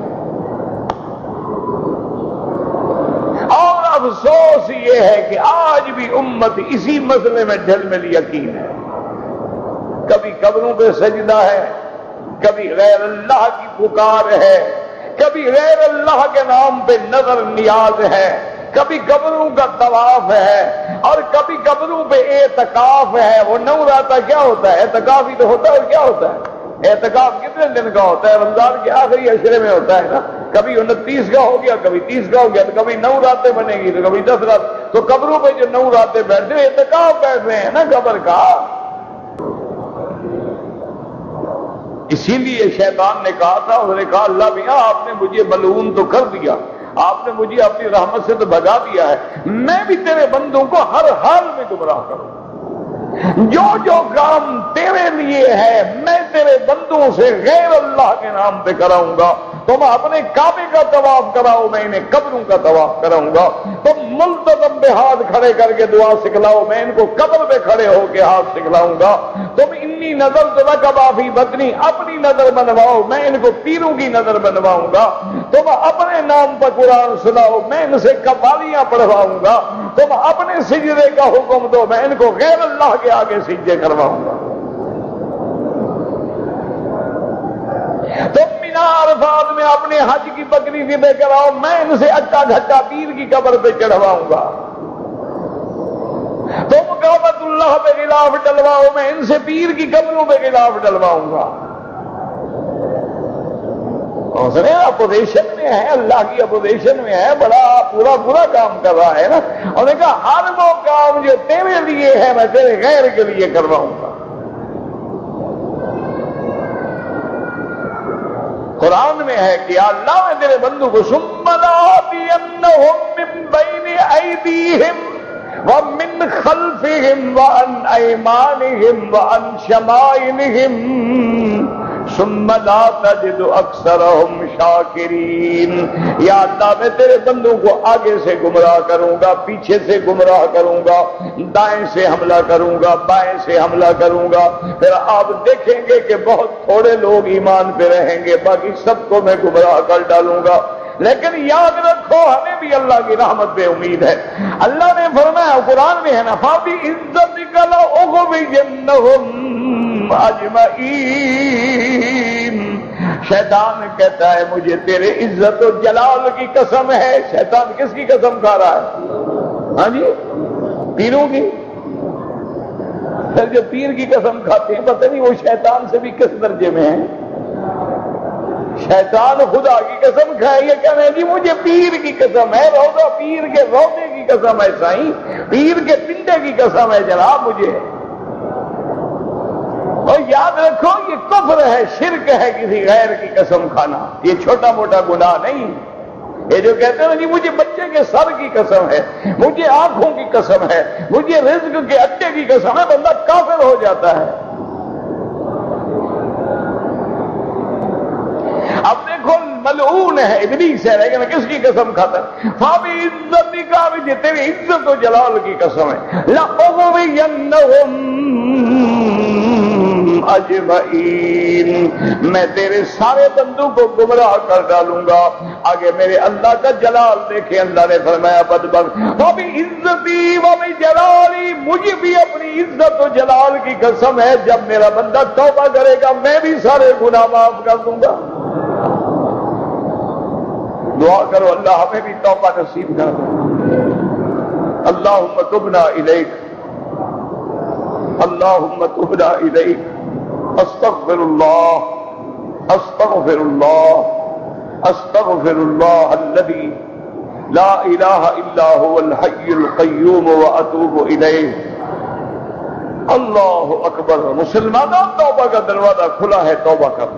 اور افسوس یہ ہے کہ آج بھی امت اسی مسئلے میں ڈھل مل یقین ہے. کبھی قبروں پہ سجدہ ہے، کبھی غیر اللہ کی پکار ہے، کبھی غیر اللہ کے نام پہ نظر نیاز ہے، کبھی قبروں کا طواف ہے، اور کبھی قبروں پہ اعتکاف ہے. وہ نوراتا کیا ہوتا ہے؟ اعتکاف ہی تو ہوتا ہے. اور کیا ہوتا ہے اعتکاف؟ کتنے دن کا ہوتا ہے؟ رمضان کے آخری عشرے میں ہوتا ہے نا. کبھی 29 کا ہو گیا، کبھی 30 کا ہو گیا، تو کبھی 9 راتیں بنے گی، تو کبھی 10 رات. تو قبروں پہ جو 9 راتیں بیٹھتے ہیں اعتکاف بیٹھ رہے ہیں نا قبر کا. اسی لیے شیطان نے کہا تھا، انہوں نے کہا اللہ میاں آپ نے مجھے ملعون تو کر دیا، آپ نے مجھے اپنی رحمت سے تو بھگا دیا ہے، میں بھی تیرے بندوں کو ہر حال میں گمراہ کروں. جو جو کام تیرے لیے ہے میں تیرے بندوں سے غیر اللہ کے نام پہ کراؤں گا. تم اپنے کعبے کا طواف کراؤ، میں انہیں قبروں کا طواف کراؤں گا. تم ملتزم پہ ہاتھ کھڑے کر کے دعا سکھلاؤ، میں ان کو قبر پہ کھڑے ہو کے ہاتھ سکھلاؤں گا. تم انی نظر تو رکبا فی بطنی، اپنی نظر بنواؤ، میں ان کو پیروں کی نظر بنواؤں گا. تم اپنے نام پر قرآن سناؤ، میں ان سے قوالیاں پڑھواؤں گا. تم اپنے سجدے کا حکم دو، میں ان کو غیر اللہ کے آگے سجدے کرواؤں گا. تم عرفات میں اپنے حج کی بکری ذبح کراؤ، میں ان سے اٹا گھٹا پیر کی قبر پہ چڑھواؤں گا. تم کعبۃ اللہ پہ غلاف ڈلواؤ، میں ان سے پیر کی قبروں پہ غلاف ڈلواؤں گا. اپوزیشن میں ہے، اللہ کی اپوزیشن میں ہے، بڑا پورا کام کر رہا ہے نا. انہوں نے کہا ہر وہ کام جو تیرے لیے ہے میں تیرے غیر کے لیے کرواؤں گا. قرآن میں ہے کہ اللہ میں تیرے بندوں کو ثم لآتینہم من بین ایدیہم ومن خلفہم وعن ایمانہم وعن شمائلہم ثم لا تجد اکثرہم شاکرین. یا اللہ میں تیرے بندوں کو آگے سے گمراہ کروں گا، پیچھے سے گمراہ کروں گا، دائیں سے حملہ کروں گا، بائیں سے حملہ کروں گا. پھر آپ دیکھیں گے کہ بہت تھوڑے لوگ ایمان پہ رہیں گے، باقی سب کو میں گمراہ کر ڈالوں گا. لیکن یاد رکھو ہمیں بھی اللہ کی رحمت پہ امید ہے. اللہ نے فرمایا قرآن میں ہے نا فَبِعِزَّتِكَ لَأُغْوِيَنَّهُمْ اجمعین. شیطان کہتا ہے مجھے تیرے عزت و جلال کی قسم ہے. شیطان کس کی قسم کھا رہا ہے؟ ہاں جی، پیروں کی. پھر جو پیر کی قسم کھاتے ہیں پتہ نہیں وہ شیطان سے بھی کس درجے میں ہیں. شیطان خدا کی قسم کھائے یہ کہنا ہے جی مجھے پیر کی قسم ہے، روضہ پیر کے روضے کی قسم ہے، سائیں پیر کے پنڈے کی قسم ہے جناب مجھے. اور یاد رکھو یہ کفر ہے، شرک ہے کسی غیر کی قسم کھانا. یہ چھوٹا موٹا گناہ نہیں. یہ جو کہتے ہیں نا جی مجھے بچے کے سر کی قسم ہے، مجھے آنکھوں کی قسم ہے، مجھے رزق کے اٹے کی قسم ہے، بندہ کافر ہو جاتا ہے. اب دیکھو ملعون ہے، ابلیس ہے، لیکن کس کی قسم کھاتا ہے؟ فَبِعِزَّتِكَ، بھی تیری عزت و جلال کی قسم ہے. لَأُغْوِيَنَّهُمْ اجمعین، میں تیرے سارے بندوں کو گمراہ کر ڈالوں گا. آگے میرے اللہ کا جلال دیکھیں، اللہ نے فرمایا بدبخت وَبِعِزَّتِي وَبِجَلَالِي، مجھے بھی اپنی عزت و جلال کی قسم ہے جب میرا بندہ توبہ کرے گا میں بھی سارے گناہ معاف کر دوں گا. دعا کرو اللہ ہمیں بھی توبہ نصیب کر دے. اللہم تبنا الیک، اللہم تبنا الیک. استغفر اللہ استغفر اللہ استغفر اللہ الذی لا الہ الا هو الحی القیوم واتوب الیہ. اللہ اکبر. مسلمانوں توبہ کا دروازہ کھلا ہے، توبہ کر.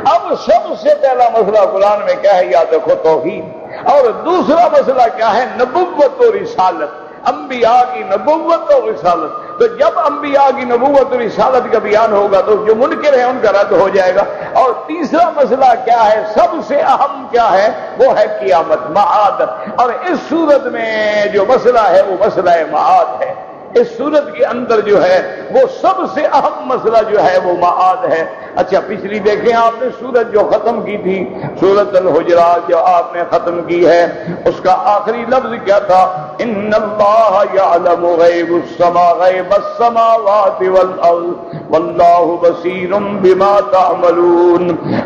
اب سب سے پہلا مسئلہ قرآن میں کیا ہے؟ یاد رکھو توحید. اور دوسرا مسئلہ کیا ہے؟ نبوت و رسالت. انبیاء کی نبوت اور رسالت. تو جب انبیاء کی نبوت اور رسالت کا بیان ہوگا تو جو منکر ہے ان کا رد ہو جائے گا۔ اور تیسرا مسئلہ کیا ہے، سب سے اہم کیا ہے، وہ ہے قیامت، معاد۔ اور اس صورت میں جو مسئلہ ہے وہ مسئلہ معاد ہے۔ اس صورت کے اندر جو ہے وہ سب سے اہم مسئلہ جو ہے وہ معاد ہے۔ اچھا پچھلی دیکھیں آپ نے سورت جو ختم کی تھی، سورت الحجرات جو آپ نے ختم کی ہے، اس کا آخری لفظ کیا تھا؟ ان اللہ یعلم غیب السماوات والارض واللہ بصیر بما تعملون۔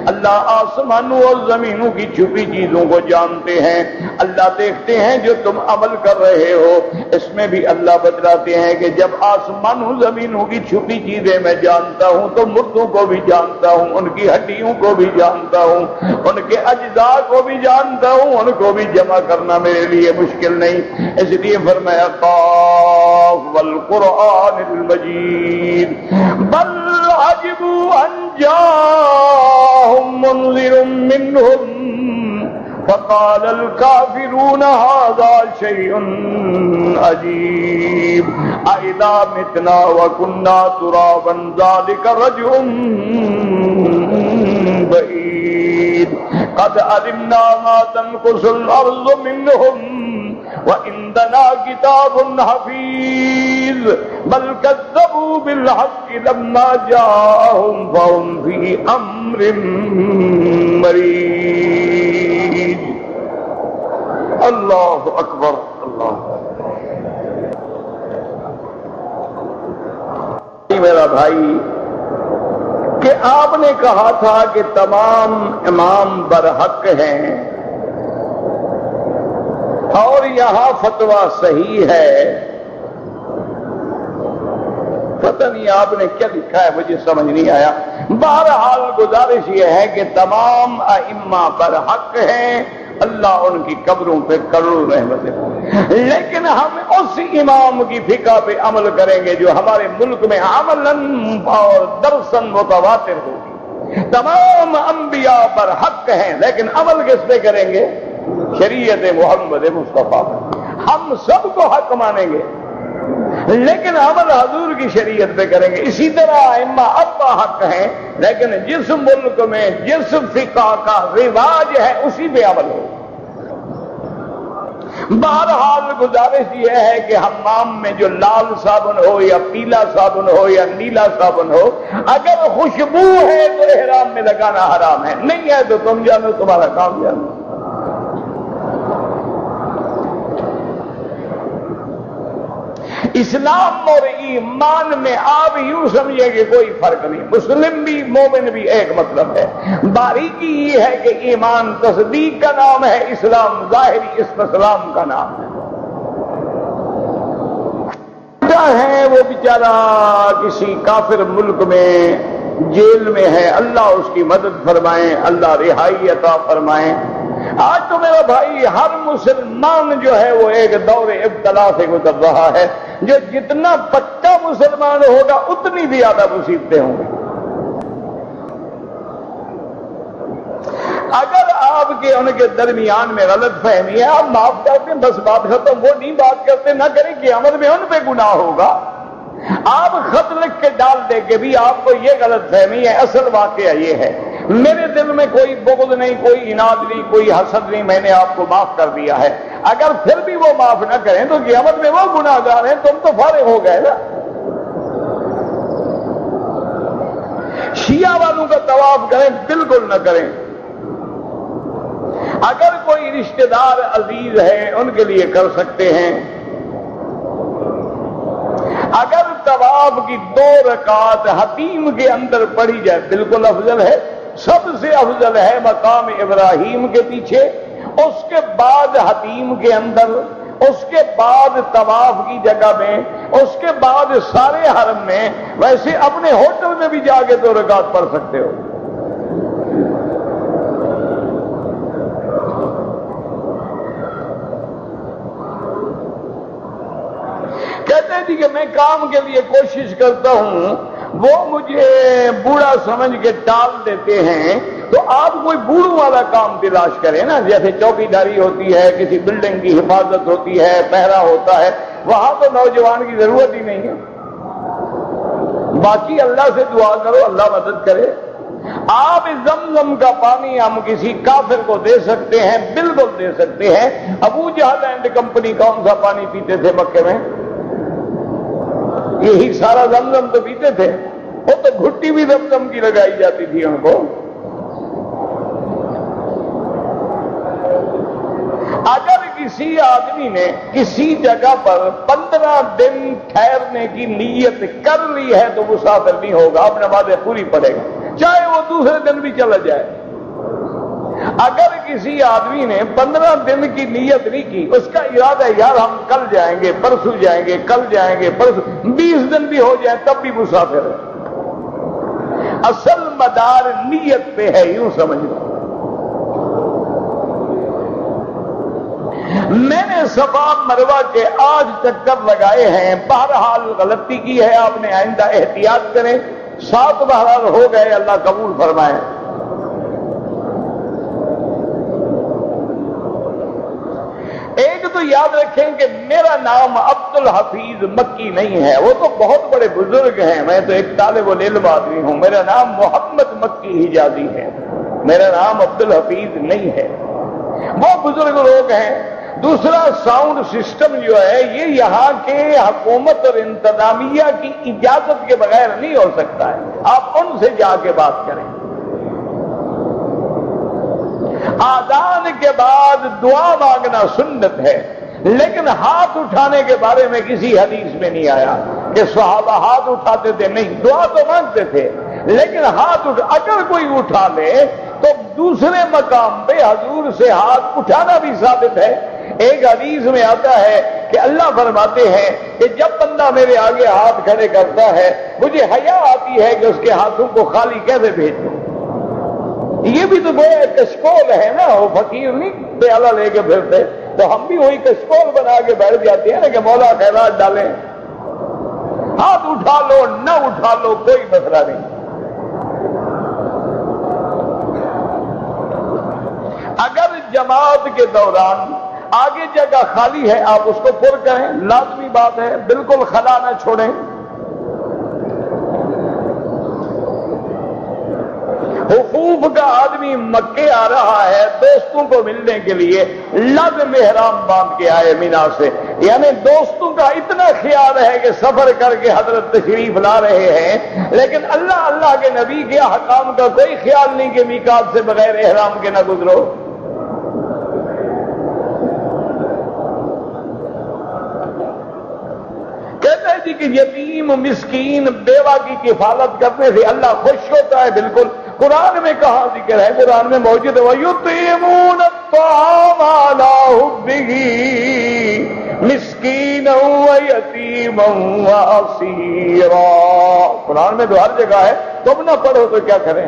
اللہ آسمانوں اور زمینوں کی چھپی چیزوں کو جانتے ہیں، اللہ دیکھتے ہیں جو تم عمل کر رہے ہو۔ اس میں بھی اللہ بتلاتے ہیں کہ جب آسمانوں زمینوں کی چھپی چیزیں میں جانتا ہوں تو مردوں کو بھی جانتا ہوں، ان کی ہڈیوں کو بھی جانتا ہوں، ان کے اجزاء کو بھی جانتا ہوں، ان کو بھی جمع کرنا میرے لیے مشکل نہیں۔ اس لیے فرمایا قاف والقرآن المجید بل عجبوا ان جاءهم منذر منهم فقال الكافرون هذا شيء عجيب أإذا متنا وكنا ترابا ذلك رجع بعيد قد علمنا ما تنقص الأرض منهم وعندنا كتاب حفيظ بل كذبوا بالحق لما جاءهم فهم في أمر مريج۔ اللہ اکبر، اللہ۔ میرا بھائی کہ آپ نے کہا تھا کہ تمام امام برحق ہیں اور یہاں فتویٰ صحیح ہے۔ پتہ نہیں آپ نے کیا لکھا ہے، مجھے سمجھ نہیں آیا۔ بہرحال گزارش یہ ہے کہ تمام ائمہ برحق ہیں، اللہ ان کی قبروں پہ کروڑوں رحمتیں، لیکن ہم اس امام کی فقہ پہ عمل کریں گے جو ہمارے ملک میں عملاً اور درساً متواتر ہوگی۔ تمام انبیاء برحق ہیں لیکن عمل کس پہ کریں گے؟ شریعت محمد مصطفیٰ پر۔ ہم سب کو حق مانیں گے لیکن عمل حضور کی شریعت پہ کریں گے۔ اسی طرح ائمہ اربع حق ہیں لیکن جس ملک میں جس فقہ کا رواج ہے اسی پہ عمل ہو۔ بہرحال گزارش یہ ہے کہ حمام میں جو لال صابن ہو یا پیلا صابن ہو یا نیلا صابن ہو، اگر خوشبو ہے تو احرام میں لگانا حرام ہے، نہیں ہے تو تم جانو، تمہارا کام جانو۔ اسلام اور ایمان میں آپ یوں سمجھیں کہ کوئی فرق نہیں، مسلم بھی مومن بھی ایک مطلب ہے۔ باریکی یہ ہے کہ ایمان تصدیق کا نام ہے، اسلام ظاہری استسلام کا نام ہے۔ ہے وہ بیچارہ کسی کافر ملک میں جیل میں ہے، اللہ اس کی مدد فرمائیں، اللہ رہائی عطا فرمائیں۔ آج تو میرا بھائی ہر مسلمان جو ہے وہ ایک دور ابتلا سے گزر رہا ہے، جو جتنا پکا مسلمان ہوگا اتنی زیادہ مصیبتیں ہوں گی۔ اگر آپ کے ان کے درمیان میں غلط فہمی ہے، آپ معاف کرتے ہیں، بس بات ختم۔ وہ نہیں بات کرتے، نہ کریں کہ عمل میں ان پہ گناہ ہوگا۔ آپ خط لکھ کے ڈال دیں کہ بھی آپ کو یہ غلط فہمی ہے، اصل واقعہ یہ ہے، میرے دل میں کوئی بغض نہیں، کوئی عناد نہیں، کوئی حسد نہیں، میں نے آپ کو معاف کر دیا ہے۔ اگر پھر بھی وہ معاف نہ کریں تو قیامت میں وہ گناہ گار ہیں، تم تو فارغ ہو گئے نا۔ شیعہ والوں کا طواف کریں، بالکل نہ کریں۔ اگر کوئی رشتہ دار عزیز ہے ان کے لیے کر سکتے ہیں۔ اگر طواف کی 2 رکعات حتیم کے اندر پڑھی جائے بالکل افضل ہے، سب سے افضل ہے مقام ابراہیم کے پیچھے، اس کے بعد حتیم کے اندر، اس کے بعد طواف کی جگہ میں، اس کے بعد سارے حرم میں۔ ویسے اپنے ہوٹل میں بھی جا کے 2 رکعت پڑھ سکتے ہو۔ کہتے ہیں کہ میں کام کے لیے کوشش کرتا ہوں، وہ مجھے بوڑھا سمجھ کے ٹال دیتے ہیں، تو آپ کوئی بوڑھوں والا کام تلاش کریں نا، جیسے چوکی داری ہوتی ہے، کسی بلڈنگ کی حفاظت ہوتی ہے، پہرا ہوتا ہے، وہاں تو نوجوان کی ضرورت ہی نہیں ہے۔ باقی اللہ سے دعا کرو اللہ مدد کرے۔ آپ زمزم کا پانی ہم کسی کافر کو دے سکتے ہیں، بالکل دے سکتے ہیں۔ ابو جہل اینڈ کمپنی کون سا پانی پیتے تھے مکے میں؟ یہی سارا زمزم تو پیتے تھے، وہ تو گھٹی بھی زمزم کی لگائی جاتی تھی ان کو۔ اگر کسی آدمی نے کسی جگہ پر 15 دن ٹھہرنے کی نیت کر لی ہے تو مسافر نہیں ہوگا، اب نمازیں پوری پڑے گا، چاہے وہ دوسرے دن بھی چلا جائے۔ اگر کسی آدمی نے 15 دن کی نیت نہیں کی، اس کا ارادہ ہے یار ہم کل جائیں گے، پرسوں جائیں گے، کل جائیں گے، پرسوں 20 دن بھی ہو جائیں تب بھی مسافر ہے۔ اصل مدار نیت پہ ہے، یوں سمجھ لو۔ میں نے صفا مروہ کے آج چکر لگائے ہیں، بہرحال غلطی کی ہے آپ نے، آئندہ احتیاط کریں۔ 7 بہرحال ہو گئے، اللہ قبول فرمائے۔ ایک تو یاد رکھیں کہ میرا نام عبد الحفیظ مکی نہیں ہے، وہ تو بہت بڑے بزرگ ہیں، میں تو ایک طالب العلم آدمی ہوں۔ میرا نام محمد مکی حجازی ہے، میرا نام عبد الحفیظ نہیں ہے، وہ بزرگ لوگ ہیں۔ دوسرا ساؤنڈ سسٹم جو ہے یہ یہاں کے حکومت اور انتظامیہ کی اجازت کے بغیر نہیں ہو سکتا ہے، آپ ان سے جا کے بات کریں۔ آذان کے بعد دعا مانگنا سنت ہے، لیکن ہاتھ اٹھانے کے بارے میں کسی حدیث میں نہیں آیا کہ صحابہ ہاتھ اٹھاتے تھے، نہیں، دعا تو مانگتے تھے لیکن ہاتھ اگر کوئی اٹھا لے تو دوسرے مقام پہ حضور سے ہاتھ اٹھانا بھی ثابت ہے۔ ایک حدیث میں آتا ہے کہ اللہ فرماتے ہیں کہ جب بندہ میرے آگے ہاتھ کھڑے کرتا ہے مجھے حیا آتی ہے کہ اس کے ہاتھوں کو خالی کیسے بھیجوں۔ یہ بھی تو گویا کشکول ہے نا، وہ فقیر نہیں پیالہ لے کے پھرتے، تو ہم بھی وہی کشکول بنا کے بیٹھ جاتے ہیں نا کہ مولا خیرات ڈالیں، ہاتھ اٹھا لو نہ اٹھا لو کوئی مسئلہ نہیں۔ اگر جماعت کے دوران آگے جگہ خالی ہے آپ اس کو پر کریں، لازمی بات ہے، بالکل خلا نہ چھوڑیں۔ حقوق کا آدمی مکے آ رہا ہے دوستوں کو ملنے کے لیے، لازم احرام باندھ کے آئے مینا سے، یعنی دوستوں کا اتنا خیال ہے کہ سفر کر کے حضرت تشریف لا رہے ہیں، لیکن اللہ کے نبی کے احکام کا کوئی خیال نہیں کہ میقات سے بغیر احرام کے نہ گزرو۔ کہتا ہے جی کہ یتیم مسکین بیوہ کی کفالت کرنے سے اللہ خوش ہوتا ہے، بالکل قرآن میں کہاں ذکر ہے؟ قرآن میں موجود ہے وَيُطْعِمُونَ الطَّعَامَ عَلَىٰ حُبِّهِ مِسْكِينًا وَيَتِيمًا وَأَسِيرًا۔ قرآن میں تو ہر جگہ ہے، تم نہ پڑھو تو کیا کریں؟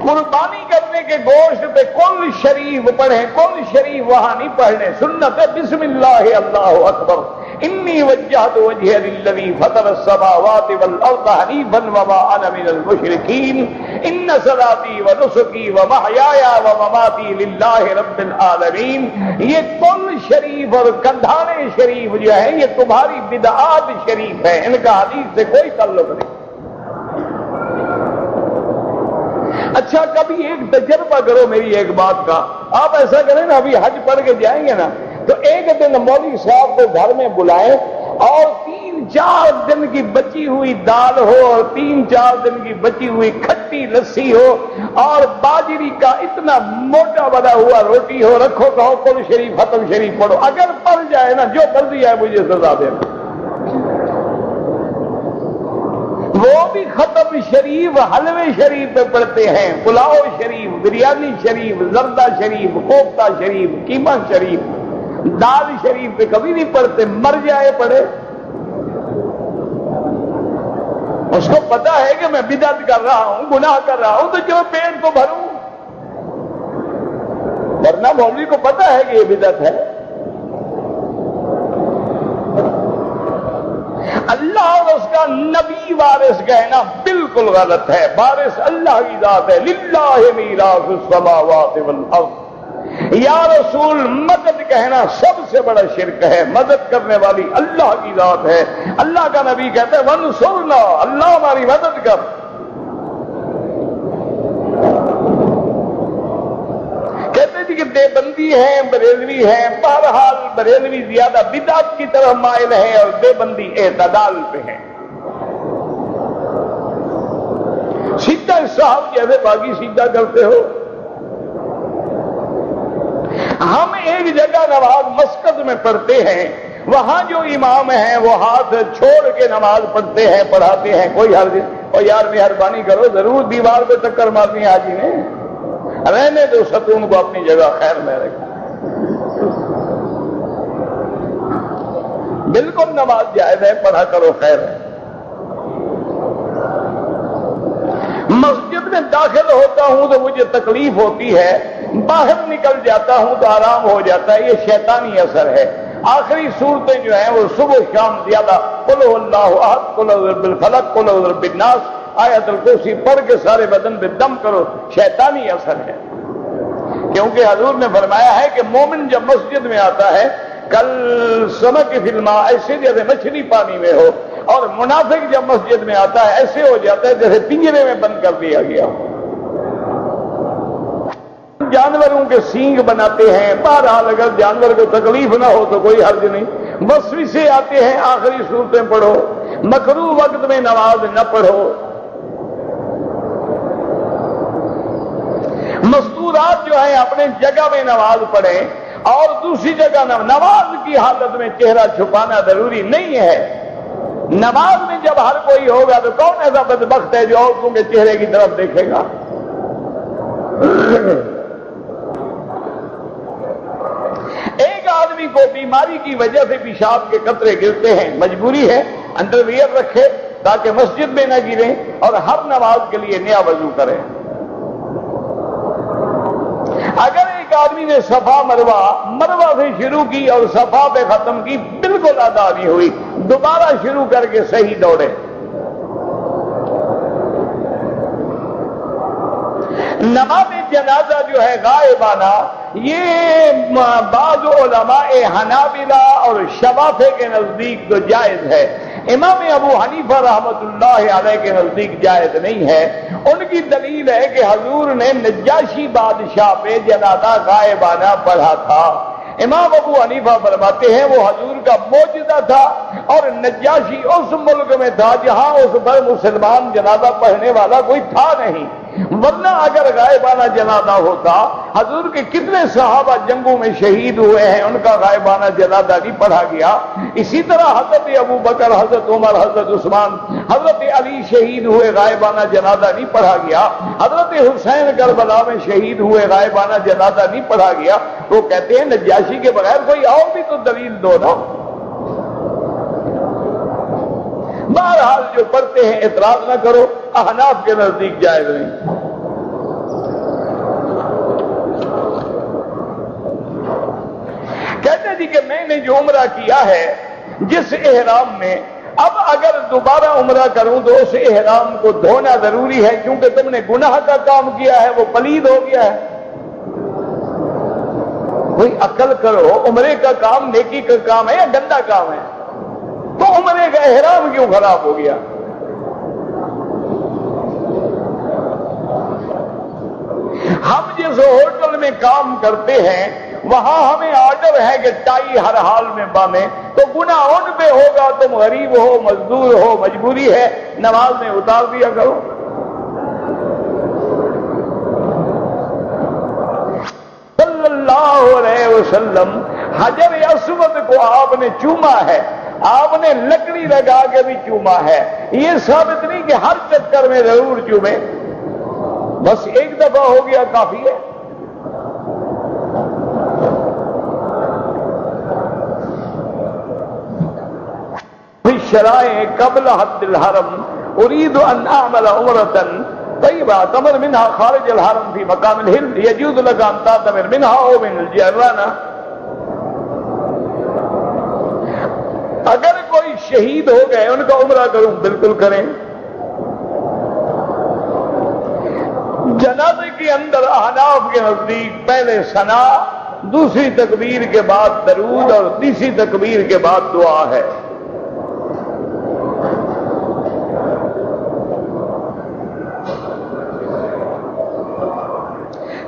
قربانی کرنے کے گوشت پہ کل شریف پڑھیں، کل شریف وہاں نہیں پڑھنے، سنت ہے بسم اللہ اللہ اکبر، انی وجہت وجہ للذی فطر السماوات والارض حنیفا وما انا من المشرکین ان صلاتی ونسکی ومحیایا ومماتی للہ رب العالمین۔ یہ کل شریف اور کندھانے شریف جو ہے یہ تمہاری بدعات شریف ہے، ان کا حدیث سے کوئی تعلق نہیں۔ اچھا کبھی ایک تجربہ کرو میری ایک بات کا، آپ ایسا کریں نا، ابھی حج پڑھ کے جائیں گے نا تو ایک دن مولوی صاحب کو گھر میں بلائیں اور 3-4 دن کی بچی ہوئی دال ہو اور 3-4 دن کی بچی ہوئی کھٹی لسی ہو اور باجری کا اتنا موٹا بنا ہوا روٹی ہو، رکھو کہو کل شریف ختم شریف پڑھو، اگر پڑھ جائے نا جو مرضی ہے مجھے سزا دینا۔ وہ بھی ختم شریف حلوے شریف پہ پڑھتے ہیں، پلاؤ شریف، بریانی شریف، زردہ شریف، کوفتہ شریف، قیمہ شریف، دال شریف پہ کبھی نہیں پڑھتے، مر جائے پڑھے۔ اس کو پتا ہے کہ میں بدعت کر رہا ہوں، گناہ کر رہا ہوں، تو جو پیٹ کو بھروں، ورنہ مولوی کو پتا ہے کہ یہ بدعت ہے۔ اللہ اور اس کا نبی وارث کہنا بالکل غلط ہے، وارث اللہ کی ذات ہے، للہ میراث السماوات والارض۔ یا رسول مدد کہنا سب سے بڑا شرک ہے، مدد کرنے والی اللہ کی ذات ہے۔ اللہ کا نبی کہتا ہے وانصرنا، اللہ ہماری مدد کر۔ کہتے جی کہ دیوبندی ہیں، بریلوی ہیں، بہرحال بریلوی زیادہ بدعت کی طرف مائل ہے اور دیوبندی اعتدال پہ ہیں۔ سیدھا صاحب جیسے باقی سیدھا کرتے ہو۔ ہم ایک جگہ نماز مسجد میں پڑھتے ہیں، وہاں جو امام ہیں وہ ہاتھ چھوڑ کے نماز پڑھتے ہیں، پڑھاتے ہیں، کوئی حرج نہیں۔ اور یار مہربانی کرو، ضرور دیوار پہ ٹکر مارنی حاجی نے، رہنے دو ستون کو اپنی جگہ، خیر میں رکھ۔ بالکل نماز جائز ہے، پڑھا کرو، خیر ہے۔ مسجد میں داخل ہوتا ہوں تو مجھے تکلیف ہوتی ہے، باہر نکل جاتا ہوں تو آرام ہو جاتا ہے، یہ شیطانی اثر ہے۔ آخری صورتیں جو ہیں وہ صبح شام زیادہ قل هو اللہ احد، قل اعوذ برب الفلق، قل اعوذ برب الناس، آیت الکرسی پڑھ کے سارے بدن پہ دم کرو، شیطانی اثر ہے۔ کیونکہ حضور نے فرمایا ہے کہ مومن جب مسجد میں آتا ہے کل سمک فی الماء، ایسے جیسے مچھلی پانی میں ہو، اور منافق جب مسجد میں آتا ہے ایسے ہو جاتا ہے جیسے پنجرے میں بند کر دیا گیا۔ جانوروں کے سینگ بناتے ہیں، بہرحال اگر جانور کو تکلیف نہ ہو تو کوئی حرج نہیں۔ وسوسے آتے ہیں، آخری صورتیں پڑھو، مکروہ وقت میں نماز نہ پڑھو، مستورات جو ہیں اپنے جگہ میں نماز پڑھیں، اور دوسری جگہ نماز کی حالت میں چہرہ چھپانا ضروری نہیں ہے۔ نماز میں جب ہر کوئی ہوگا تو کون ایسا بدبخت ہے جو عورتوں کے چہرے کی طرف دیکھے گا؟ ایک آدمی کو بیماری کی وجہ سے پیشاب کے قطرے گرتے ہیں، مجبوری ہے انڈر ویئر رکھے تاکہ مسجد میں نہ گریں، اور ہر نماز کے لیے نیا وضو کریں۔ اگر ایک آدمی نے صفا مروہ سے شروع کی اور صفا پہ ختم کی، بالکل ادا نہیں ہوئی، دوبارہ شروع کر کے صحیح دوڑے۔ نماز جنازہ جو ہے غائبانہ، یہ بعض علماء حنابلہ اور شوافی کے نزدیک تو جائز ہے، امام ابو حنیفہ رحمت اللہ علیہ کے نزدیک جائز نہیں ہے۔ ان کی دلیل ہے کہ حضور نے نجاشی بادشاہ پہ جنازہ غائبانہ پڑھا تھا۔ امام ابو حنیفہ فرماتے ہیں وہ حضور کا معجزہ تھا، اور نجاشی اس ملک میں تھا جہاں اس پر مسلمان جنازہ پڑھنے والا کوئی تھا نہیں، ورنہ اگر غائبانہ جنازہ ہوتا، حضور کے کتنے صحابہ جنگوں میں شہید ہوئے ہیں، ان کا غائبانہ جنازہ نہیں پڑھا گیا۔ اسی طرح حضرت ابو بکر، حضرت عمر، حضرت عثمان، حضرت علی شہید ہوئے، غائبانہ جنازہ نہیں پڑھا گیا۔ حضرت حسین کربلا میں شہید ہوئے، غائبانہ جنازہ نہیں پڑھا گیا۔ وہ کہتے ہیں نجاشی کے بغیر کوئی اور بھی تو دلیل دو نا۔ بہرحال جو پڑھتے ہیں اعتراض نہ کرو، احناف کے نزدیک جائز نہیں۔ کہتے جی کہ میں نے جو عمرہ کیا ہے جس احرام میں، اب اگر دوبارہ عمرہ کروں تو اس احرام کو دھونا ضروری ہے، کیونکہ تم نے گناہ کا کام کیا ہے، وہ پلید ہو گیا ہے۔ کوئی عقل کرو، عمرے کا کام نیکی کا کام ہے یا گندا کام ہے؟ تو عمرے کا احرام کیوں خراب ہو گیا؟ ہم جس ہوٹل میں کام کرتے ہیں وہاں ہمیں آرڈر ہے کہ ٹائی ہر حال میں باندھیں، تو گناہ ان پہ ہوگا، تم غریب ہو، مزدور ہو، مجبوری ہے، نماز میں اتار دیا کرو۔ صلی اللہ علیہ وسلم حجر اسود کو آپ نے چوما ہے، آپ نے لکڑی لگا کے بھی چوما ہے، یہ ثابت نہیں کہ ہر چکر میں ضرور چومیں، بس ایک دفعہ ہو گیا کافی ہے۔ شرائع قبل حد الحرم اريد ان اعمل عمرة طيبة تمر منها خارج الحرم في مقام الهل يجوز لك ان تعتمر منها او من الجيرانة۔ اگر کوئی شہید ہو گئے ان کا عمرہ کروں، بالکل کریں۔ جنازے کے اندر احناف کے نزدیک پہلے ثنا دوسری تکبیر کے بعد درود اور تیسری تکبیر کے بعد دعا ہے۔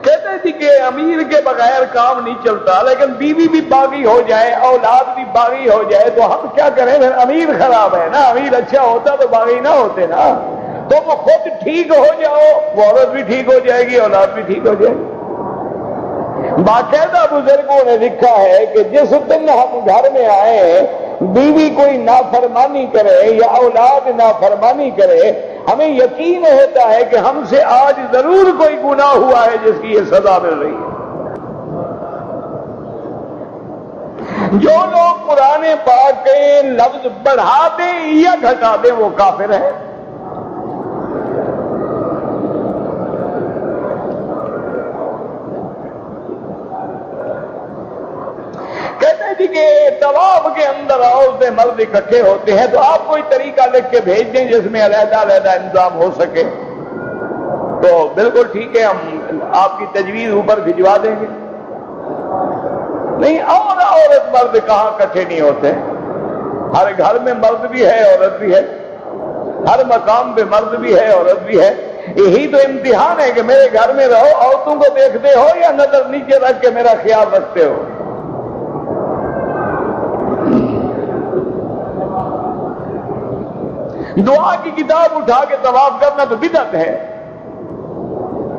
کہتے تھے کہ امیر کے بغیر کام نہیں چلتا، لیکن بیوی بھی باغی ہو جائے، اولاد بھی باغی ہو جائے تو ہم کیا کریں؟ پھر امیر خراب ہے نا، امیر اچھا ہوتا تو باغی نہ ہوتے نا۔ تو وہ خود ٹھیک ہو جاؤ، وہ عورت بھی ٹھیک ہو جائے گی، اولاد بھی ٹھیک ہو جائے گی۔ باقاعدہ بزرگوں نے لکھا ہے کہ جس دن ہم گھر میں آئے، بیوی کوئی نافرمانی کرے یا اولاد نافرمانی کرے، ہمیں یقین ہوتا ہے کہ ہم سے آج ضرور کوئی گناہ ہوا ہے جس کی یہ سزا مل رہی ہے۔ جو لوگ قرآن پاک کے لفظ بڑھا دیں یا گھٹا دیں وہ کافر ہیں۔ کہتے تھے کہ طواف کے اندر عورتیں مرد اکٹھے ہوتے ہیں تو آپ کوئی طریقہ لکھ کے بھیج دیں جس میں علیحدہ علیحدہ انتظام ہو سکے۔ تو بالکل ٹھیک ہے، ہم آپ کی تجویز اوپر بھجوا دیں گے۔ نہیں، اور عورت مرد کہاں اکٹھے نہیں ہوتے؟ ہر گھر میں مرد بھی ہے، عورت بھی ہے، ہر مقام پہ مرد بھی ہے، عورت بھی ہے۔ یہی تو امتحان ہے کہ میرے گھر میں رہو، عورتوں کو دیکھتے ہو یا نظر نیچے رکھ کے میرا خیال رکھتے ہو۔ دعا کی کتاب اٹھا کے طواف کرنا تو بدعت ہے۔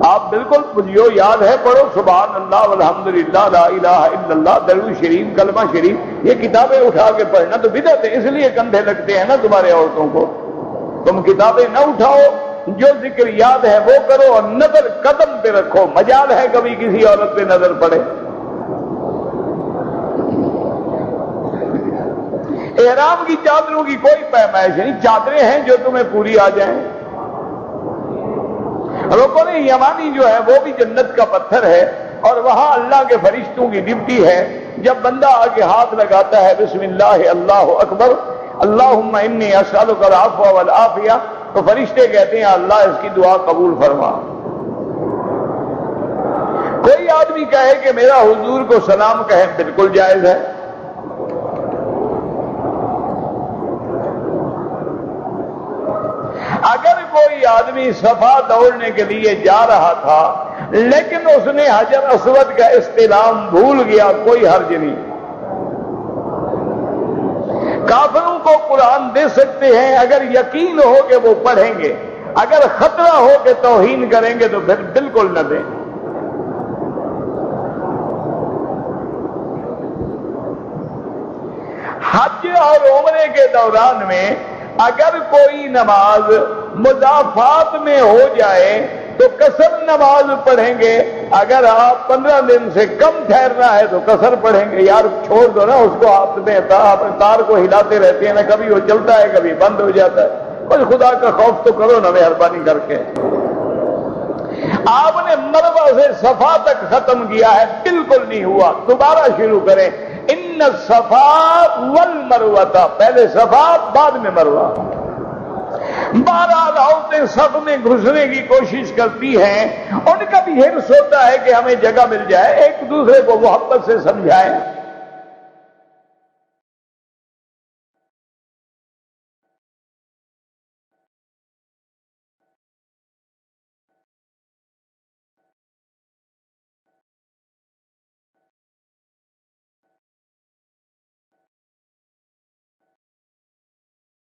آپ بالکل جو یاد ہے پڑھو، سبحان اللہ والحمدللہ لا الہ الا اللہ، درود شریف، کلمہ شریف، یہ کتابیں اٹھا کے پڑھنا تو بدعت ہے۔ اس لیے کندھے لگتے ہیں نا تمہارے عورتوں کو۔ تم کتابیں نہ اٹھاؤ، جو ذکر یاد ہے وہ کرو اور نظر قدم پہ رکھو، مجال ہے کبھی کسی عورت پہ نظر پڑے۔ احرام کی چادروں کی کوئی پیمائش نہیں، چادریں ہیں جو تمہیں پوری آ جائیں۔ رکن یمانی جو ہے وہ بھی جنت کا پتھر ہے اور وہاں اللہ کے فرشتوں کی ڈپٹی ہے۔ جب بندہ آگے ہاتھ لگاتا ہے بسم اللہ اللہ اکبر اللہم انی اسألک العفو والعافیہ، تو فرشتے کہتے ہیں اللہ اس کی دعا قبول فرما۔ کوئی آدمی کہے کہ میرا حضور کو سلام کہے، بالکل جائز ہے۔ اگر کوئی آدمی صفا دوڑنے کے لیے جا رہا تھا لیکن اس نے حجر اسود کا استلام بھول گیا، کوئی حرج نہیں۔ کافروں کو قرآن دے سکتے ہیں اگر یقین ہو کہ وہ پڑھیں گے، اگر خطرہ ہو کہ توہین کریں گے تو پھر بالکل نہ دیں۔ حج اور عمرے کے دوران میں اگر کوئی نماز مضافات میں ہو جائے تو قصر نماز پڑھیں گے، اگر آپ 15 دن سے کم ٹھہرنا ہے تو قصر پڑھیں گے۔ یار چھوڑ دو نا اس کو، آپ میں تار کو ہلاتے رہتے ہیں نا، کبھی وہ چلتا ہے کبھی بند ہو جاتا ہے، بس خدا کا خوف تو کرو نا مہربانی کر کے۔ آپ نے مروہ سے صفا تک ختم کیا ہے، بالکل نہیں ہوا، دوبارہ شروع کریں۔ ان الصفا والمروہ، پہلے صفا بعد میں مروہ۔ 12 عورتیں صف میں گھسنے کی کوشش کرتی ہیں، ان کا بھی حرص ہوتا ہے کہ ہمیں جگہ مل جائے، ایک دوسرے کو محبت سے سمجھائیں۔